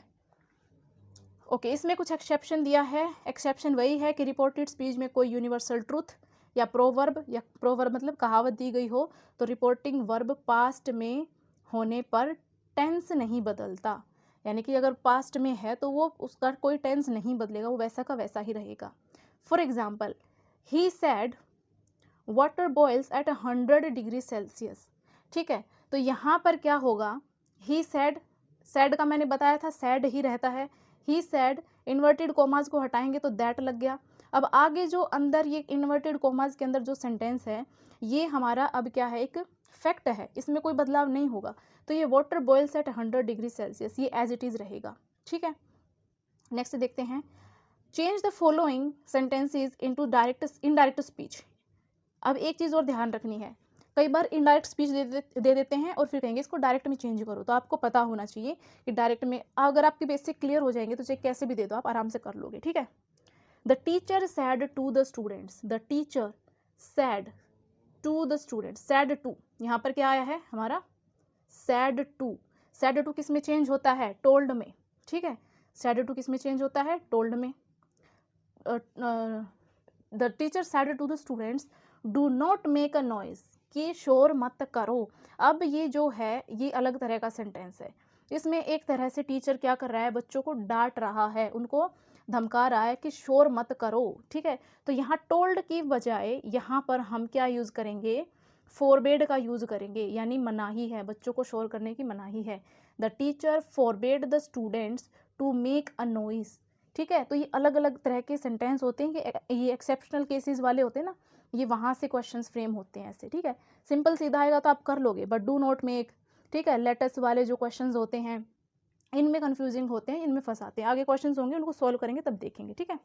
ओके, इसमें कुछ एक्सेप्शन दिया है। एक्सेप्शन वही है कि रिपोर्टेड स्पीच में कोई यूनिवर्सल ट्रूथ या प्रोवर्ब मतलब कहावत दी गई हो तो रिपोर्टिंग वर्ब पास्ट में होने पर टेंस नहीं बदलता, यानी कि अगर पास्ट में है तो वो उसका कोई टेंस नहीं बदलेगा, वो वैसा का वैसा ही रहेगा। For example, he said water boils at 100 degree Celsius, ठीक है। तो यहाँ पर क्या होगा, ही सैड, सैड का मैंने बताया था सैड ही रहता है, ही सैड, इन्वर्टेड कोमास को हटाएंगे तो दैट लग गया। अब आगे जो अंदर ये इन्वर्टेड कोमास के अंदर जो सेंटेंस है ये हमारा अब क्या है, एक फैक्ट है, इसमें कोई बदलाव नहीं होगा। तो ये water boils at 100 degree Celsius, ये एज इट इज़ रहेगा। ठीक है, नेक्स्ट देखते हैं, change the following sentences into direct indirect speech. अब एक चीज़ और ध्यान रखनी है, कई बार इनडायरेक्ट स्पीच दे देते हैं और फिर कहेंगे इसको डायरेक्ट में चेंज करो, तो आपको पता होना चाहिए कि डायरेक्ट में अगर आपके बेसिक क्लियर हो जाएंगे तो चाहे कैसे भी दे दो आप आराम से कर लोगे। ठीक है, the teacher said to the students, the teacher said to the students, said to, यहाँ पर क्या आया है हमारा सैड टू, सैड टू किस में चेंज होता है, टोल्ड में। ठीक है, सैड टू किस में चेंज होता है, टोल्ड में। The teacher said to the students do not make a noise, कि शोर मत करो। अब ये जो है ये अलग तरह का सेंटेंस है, इसमें एक तरह से टीचर क्या कर रहा है, बच्चों को डांट रहा है, उनको धमका रहा है कि शोर मत करो। ठीक है, तो यहाँ टोल्ड की बजाय यहाँ पर हम क्या यूज़ करेंगे, फोरबेड का यूज़ करेंगे, यानी मनाही है, बच्चों को शोर करने की मनाही है। The teacher forbade the students to make a noise. ठीक है, तो ये अलग अलग तरह के सेंटेंस होते हैं, ये एक्सेप्शनल केसेस वाले होते हैं ना, ये वहाँ से क्वेश्चंस फ्रेम होते हैं ऐसे। ठीक है, सिंपल सीधा आएगा तो आप कर लोगे, बट डू नॉट मेक, ठीक है, लेटस वाले जो क्वेश्चंस होते हैं इनमें कंफ्यूजिंग होते हैं, इनमें फंसाते हैं। आगे क्वेश्चंस होंगे उनको सॉल्व करेंगे तब देखेंगे। ठीक है,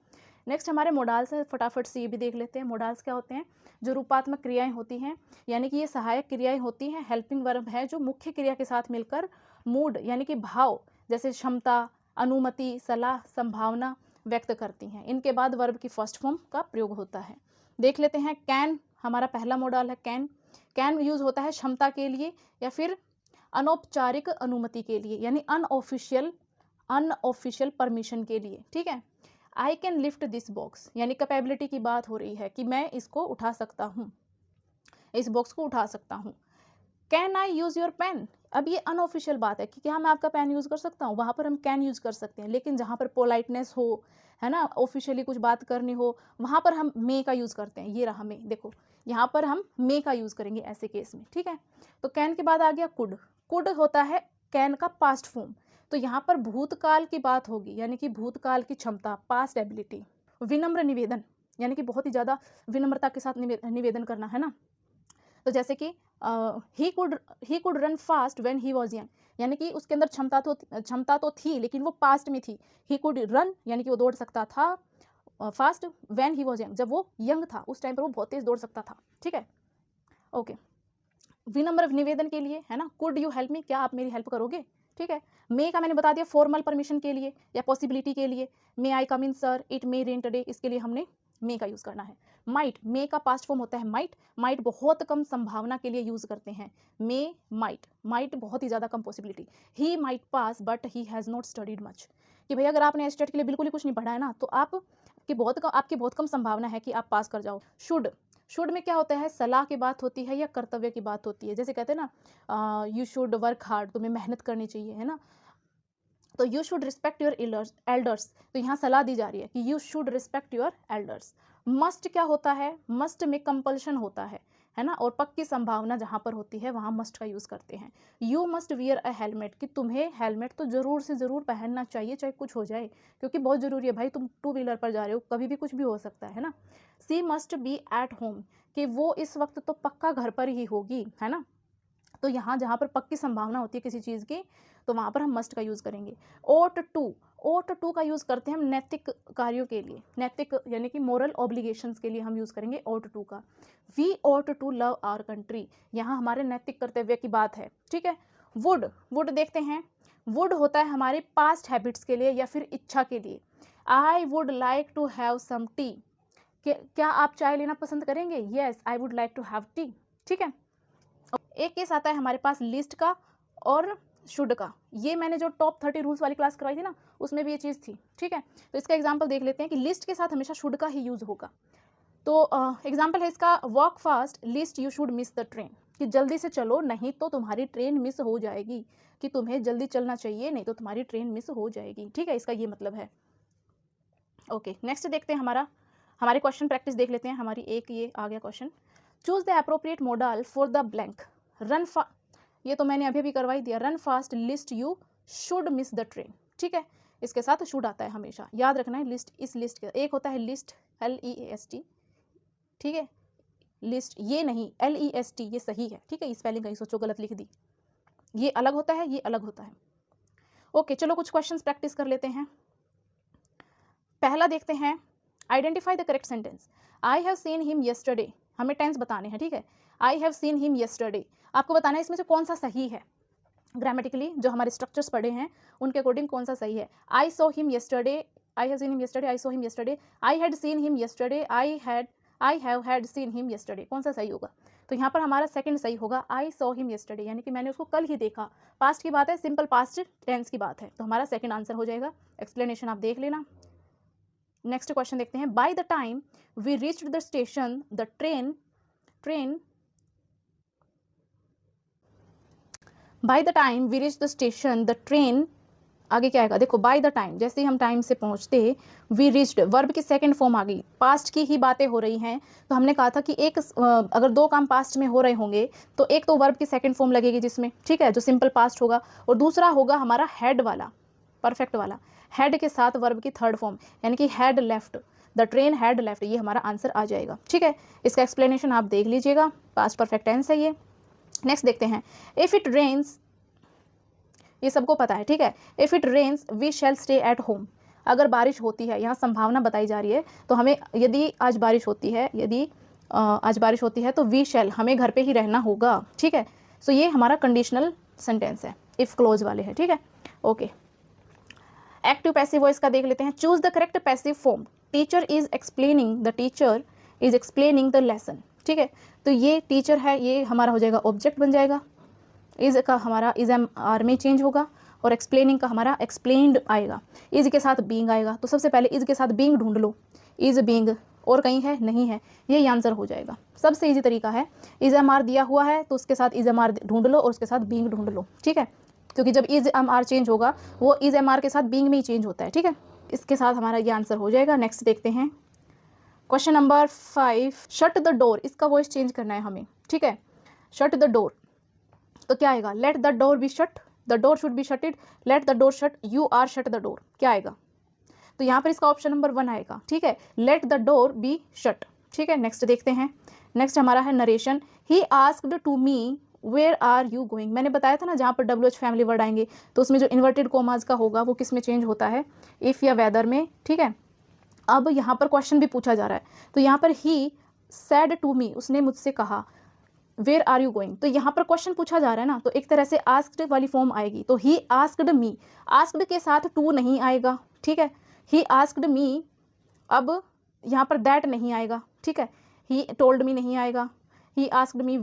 नेक्स्ट हमारे मोडाल्स हैं, फटाफट से ये भी देख लेते हैं। मोडाल्स क्या होते हैं, जो रूपात्मक क्रियाएं होती हैं, यानी कि ये सहायक क्रियाएं होती हैं, हेल्पिंग वर्ब है जो मुख्य क्रिया के साथ मिलकर मूड यानी कि भाव जैसे क्षमता, अनुमति, सलाह, संभावना व्यक्त करती हैं। इनके बाद वर्ब की फर्स्ट फॉर्म का प्रयोग होता है। देख लेते हैं, कैन हमारा पहला मॉडल है, कैन। कैन यूज होता है क्षमता के लिए या फिर अनौपचारिक अनुमति के लिए, यानी अनऑफिशियल परमिशन के लिए। ठीक है, I can lift this box, यानी कैपेबिलिटी की बात हो रही है कि मैं इसको उठा सकता हूँ, इस बॉक्स को उठा सकता हूँ। Can I use your pen, अब ये अनऑफिशियल बात है कि क्या मैं आपका पेन यूज़ कर सकता हूँ, वहाँ पर हम कैन यूज़ कर सकते हैं। लेकिन जहाँ पर पोलाइटनेस हो, है ना, ऑफिशियली कुछ बात करनी हो, वहाँ पर हम मे का यूज़ करते हैं। ये रहा मे, देखो यहाँ पर हम मे का यूज़ करेंगे ऐसे केस में। ठीक है, तो कैन के बाद आ गया कुड। कुड होता है कैन का पास्ट फॉर्म, तो यहाँ पर भूतकाल की बात होगी, यानी कि भूतकाल की क्षमता, पास्ट एबिलिटी। विनम्र निवेदन, यानी कि बहुत ही ज़्यादा विनम्रता के साथ निवेदन करना, है ना। तो जैसे कि he could run fast when he was young, यानी कि उसके अंदर क्षमता तो थी लेकिन वो पास्ट में थी। ही कुड रन यानी कि वो दौड़ सकता था fast when he was young, जब वो यंग था उस टाइम पर वो बहुत तेज दौड़ सकता था। ठीक है, ओके, विनम्र निवेदन के लिए, है ना, कुड यू हेल्प मी, क्या आप मेरी हेल्प करोगे। ठीक है, मे का मैंने बता दिया फॉर्मल परमिशन के लिए या पॉसिबिलिटी के लिए, may I come in sir, it may rain today, इसके लिए हमने मे का यूज़ करना है। माइट, मे का पास्ट फॉर्म होता है माइट, माइट बहुत कम संभावना के लिए यूज़ करते हैं। मे माइट, माइट बहुत ही ज़्यादा कम possibility. He might pass but he has not studied much, कि भाई अगर आपने एस्टेट के लिए बिल्कुल ही कुछ नहीं पढ़ा है ना, तो आपकी बहुत कम संभावना है कि आप पास कर जाओ। शुड में क्या होता है, सलाह की बात होती है या कर्तव्य की बात होती है। जैसे कहते हैं ना, यू शुड वर्क हार्ड, तुम्हें मेहनत करनी चाहिए, है ना। तो you should respect your elders, तो यहाँ सलाह दी जा रही है कि you should respect your elders. Must क्या होता है, मस्ट में कंपल्शन होता है ना, और पक्की संभावना जहाँ पर होती है वहाँ मस्ट का यूज़ करते हैं। You must wear a helmet, कि तुम्हें हेलमेट तो ज़रूर से ज़रूर पहनना चाहिए चाहे कुछ हो जाए, क्योंकि बहुत ज़रूरी है भाई, तुम टू व्हीलर पर जा रहे हो, कभी भी कुछ भी हो सकता है ना। सी मस्ट बी एट होम, कि वो इस वक्त तो पक्का घर पर ही होगी, है ना। तो यहाँ जहाँ पर पक्की संभावना होती है किसी चीज़ की, तो वहाँ पर हम मस्ट का यूज़ करेंगे। ओट टू का यूज़ करते हैं हम नैतिक कार्यों के लिए, नैतिक यानी कि मोरल ऑब्लिगेशंस के लिए हम यूज़ करेंगे ओट टू का। We ought to love our country, यहाँ हमारे नैतिक कर्तव्य की बात है। ठीक है, वुड देखते हैं, वुड होता है हमारे पास्ट हैबिट्स के लिए या फिर इच्छा के लिए। I would like to have some tea, क्या आप चाय लेना पसंद करेंगे, yes I would like to have tea. ठीक है, एक केस आता है हमारे पास लिस्ट का और शुड का, ये मैंने जो टॉप 30 रूल्स वाली क्लास करवाई थी ना, उसमें भी ये चीज़ थी। ठीक है, तो इसका एग्जांपल देख लेते हैं कि लिस्ट के साथ हमेशा शुड का ही यूज़ होगा। तो एग्जांपल है इसका, walk fast list you should miss the train, कि जल्दी से चलो नहीं तो तुम्हारी ट्रेन मिस हो जाएगी, कि तुम्हें जल्दी चलना चाहिए नहीं तो तुम्हारी ट्रेन मिस हो जाएगी। ठीक है, इसका ये मतलब है। ओके, नेक्स्ट देखते हैं हमारे क्वेश्चन प्रैक्टिस देख लेते हैं। हमारी एक ये आ गया question, choose the appropriate model for the blank, ये तो मैंने अभी भी करवाई दिया, run fast list you should miss the train, ठीक है, इसके साथ शुड आता है हमेशा, याद रखना है। लिस्ट, इस लिस्ट के एक होता है लिस्ट LEAST, ठीक है, लिस्ट ये नहीं LEST, ये सही है, ठीक है, स्पेलिंग कहीं सोचो गलत लिख दी, ये अलग होता है, ये अलग होता है। ओके, चलो कुछ क्वेश्चंस प्रैक्टिस कर लेते हैं। पहला देखते हैं, identify the correct sentence. I have seen him yesterday, हमें टेंस बताने हैं, ठीक है, I have seen him yesterday, आपको बताना है इसमें से कौन सा सही है, ग्रामेटिकली जो हमारे स्ट्रक्चर्स पढ़े हैं उनके अकॉर्डिंग कौन सा सही है। I saw him yesterday, I have seen him yesterday, I saw him yesterday, I had seen him yesterday, I have had seen him yesterday, कौन सा सही होगा? तो यहाँ पर हमारा सेकंड सही होगा, आई सॉ हिम येस्टरडे, यानी कि मैंने उसको कल ही देखा, पास्ट की बात है, सिंपल पास्ट टेंस की बात है, तो हमारा सेकंड आंसर हो जाएगा। एक्सप्लेनेशन आप देख लेना। नेक्स्ट क्वेश्चन देखते हैं, by the time we reached the station the train by the time we reach the station the train, आगे क्या आएगा देखो, बाय द टाइम, जैसे ही हम टाइम से पहुंचते, वी रीच्ड, वर्ब की सेकंड फॉर्म आ गई, पास्ट की ही बातें हो रही हैं, तो हमने कहा था कि एक अगर दो काम पास्ट में हो रहे होंगे तो एक तो वर्ब की सेकंड फॉर्म लगेगी जिसमें, ठीक है, जो सिंपल पास्ट होगा, और दूसरा होगा हमारा हैड वाला, परफेक्ट वाला, हैड के साथ वर्ब की थर्ड फॉर्म, यानी कि had left, the train had left, ये हमारा आंसर आ जाएगा, ठीक है। इसका एक्सप्लेनेशन आप देख लीजिएगा, पास्ट परफेक्ट टेंस है ये। नेक्स्ट देखते हैं, इफ़ इट रेन्स, ये सबको पता है, ठीक है, if it rains we shall stay at home, अगर बारिश होती है, यहाँ संभावना बताई जा रही है, तो हमें यदि आज बारिश होती है, यदि आज बारिश होती है तो वी शैल, हमें घर पे ही रहना होगा, ठीक है। सो ये हमारा कंडीशनल सेंटेंस है, इफ़ क्लोज वाले हैं, ठीक है। ओके, एक्टिव पैसिव वॉइस का देख लेते हैं, choose the correct passive form, teacher is explaining, the teacher is explaining the lesson, ठीक है, तो ये टीचर है, ये हमारा हो जाएगा ऑब्जेक्ट बन जाएगा, इज का हमारा इज एम आर में चेंज होगा, और एक्सप्लेनिंग का हमारा एक्सप्लेन्ड आएगा, इज के साथ बीइंग आएगा, तो सबसे पहले इज के साथ बीइंग ढूंढ लो, इज बीइंग, और कहीं है नहीं है, ये आंसर हो जाएगा, सबसे इजी तरीका है, इज एम आर दिया हुआ है तो उसके साथ इज एम आर ढूंढ लो और उसके साथ बीइंग ढूंढ लो, ठीक है, क्योंकि जब इज एम आर चेंज होगा वो इज एम आर के साथ बीइंग में ही चेंज होता है, ठीक है, इसके साथ हमारा ये आंसर हो जाएगा। नेक्स्ट देखते हैं, question number 5, shut the door, इसका वॉइस चेंज करना है हमें, ठीक है, शट द डोर, तो क्या आएगा, let the door be shut, the door should be shutted, let the door shut, you are shut the door, क्या आएगा, तो यहाँ पर इसका ऑप्शन नंबर 1 आएगा, ठीक है, let the door be shut, ठीक है। नेक्स्ट देखते हैं, नेक्स्ट हमारा है narration, he asked to me where are you going, मैंने बताया था ना जहाँ पर WH फैमिली वर्ड आएंगे तो उसमें जो इन्वर्टेड कोमाज का होगा वो किस में चेंज होता है, इफ़ या वेदर में, ठीक है। अब यहाँ पर क्वेश्चन भी पूछा जा रहा है, तो यहाँ पर ही सैड टू मी, उसने मुझसे कहा, वेयर आर यू गोइंग, तो यहाँ पर क्वेश्चन पूछा जा रहा है ना, तो एक तरह से आस्क्ड वाली फॉर्म आएगी, तो ही आस्क्ड मी, आस्क्ड के साथ टू नहीं आएगा, ठीक है, ही आस्क्ड मी, अब यहाँ पर दैट नहीं आएगा, ठीक है, ही टोल्ड मी नहीं आएगा, he asked me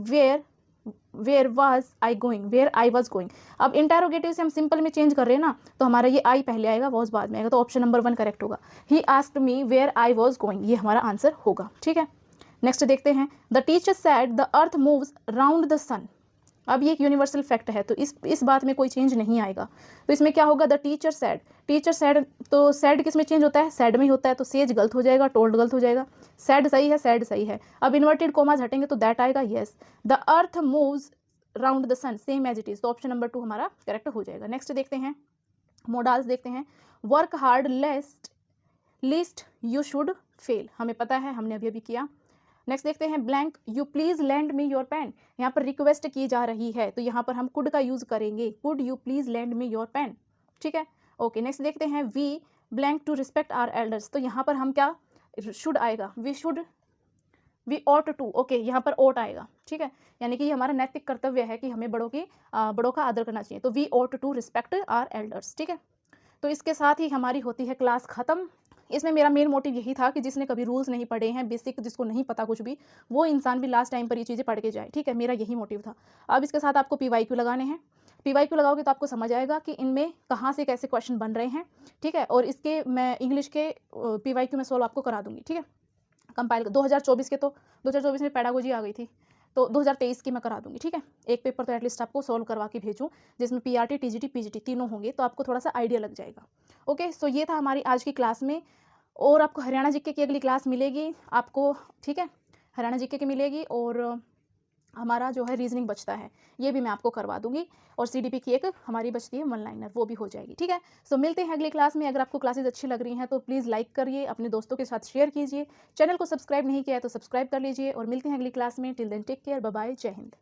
where was I going, where I was going, अब इंटेरोगेटिव से हम सिंपल में चेंज कर रहे हैं ना, तो हमारा ये आई पहले आएगा, वॉज बाद में आएगा, तो ऑप्शन नंबर 1 करेक्ट होगा, he asked me where I was going, ये हमारा आंसर होगा, ठीक है। नेक्स्ट देखते हैं, the teacher said the earth moves round the sun, अब ये एक यूनिवर्सल फैक्ट है तो इस बात में कोई चेंज नहीं आएगा, तो इसमें क्या होगा, the teacher sad, teacher sad, तो सैड किस में चेंज होता है, सैड में ही होता है, तो सेज गलत हो जाएगा, टोल्ड गलत हो जाएगा, सैड सही है, सैड सही है, अब इन्वर्टेड कोमाज हटेंगे तो दैट आएगा, yes, the earth moves round the sun, same as it is, तो ऑप्शन नंबर 2 हमारा करेक्ट हो जाएगा। नेक्स्ट देखते हैं, मोडाल्स देखते हैं, work hard list you should fail, हमें पता है, हमने अभी अभी किया। नेक्स्ट देखते हैं, blank you please lend me your pen, यहाँ पर रिक्वेस्ट की जा रही है तो यहाँ पर हम कुड का यूज करेंगे, could you please lend me your pen, ठीक है। ओके, नेक्स्ट देखते हैं, we blank to respect our elders, तो यहाँ पर हम क्या, शुड आएगा, वी ऑट टू, ओके, यहाँ पर ओट आएगा, ठीक है, यानी कि हमारा नैतिक कर्तव्य है कि हमें बड़ों का आदर करना चाहिए, तो we ought to respect our elders, ठीक है। तो इसके साथ ही हमारी होती है क्लास ख़त्म। इसमें मेरा मेन मोटिव यही था कि जिसने कभी रूल्स नहीं पढ़े हैं, बेसिक जिसको नहीं पता कुछ भी, वो इंसान भी लास्ट टाइम पर ये चीज़ें पढ़ के जाए, ठीक है, मेरा यही मोटिव था। अब इसके साथ आपको PYQ लगाने हैं, PYQ लगाओगे तो आपको समझ आएगा कि इनमें कहाँ से कैसे क्वेश्चन बन रहे हैं, ठीक है, और इसके मैं इंग्लिश के PYQ में सॉल्व आपको करा दूंगी, ठीक है, कंपाइल 2024 के, तो 2024 में पेडागोजी आ गई थी, तो 2023 की मैं करा दूंगी, ठीक है, एक पेपर तो एटलीस्ट आपको सॉल्व करवा के भेजूँ जिसमें PRT TGT PGT तीनों होंगे, तो आपको थोड़ा सा आइडिया लग जाएगा। ओके, सो ये था हमारी आज की क्लास में, और आपको हरियाणा जीके की अगली क्लास मिलेगी आपको, ठीक है, हरियाणा जीके की मिलेगी, और हमारा जो है रीजनिंग बचता है, ये भी मैं आपको करवा दूंगी। और CDP की एक हमारी बचती है 1 लाइनर, वो भी हो जाएगी। ठीक है, सो मिलते हैं अगली क्लास में। अगर आपको क्लासेस अच्छी लग रही हैं तो प्लीज़ लाइक करिए, अपने दोस्तों के साथ शेयर कीजिए, चैनल को सब्सक्राइब नहीं किया है तो सब्सक्राइब कर लीजिए, और मिलते हैं अगली क्लास में। Till then take care, bye bye, जय हिंद।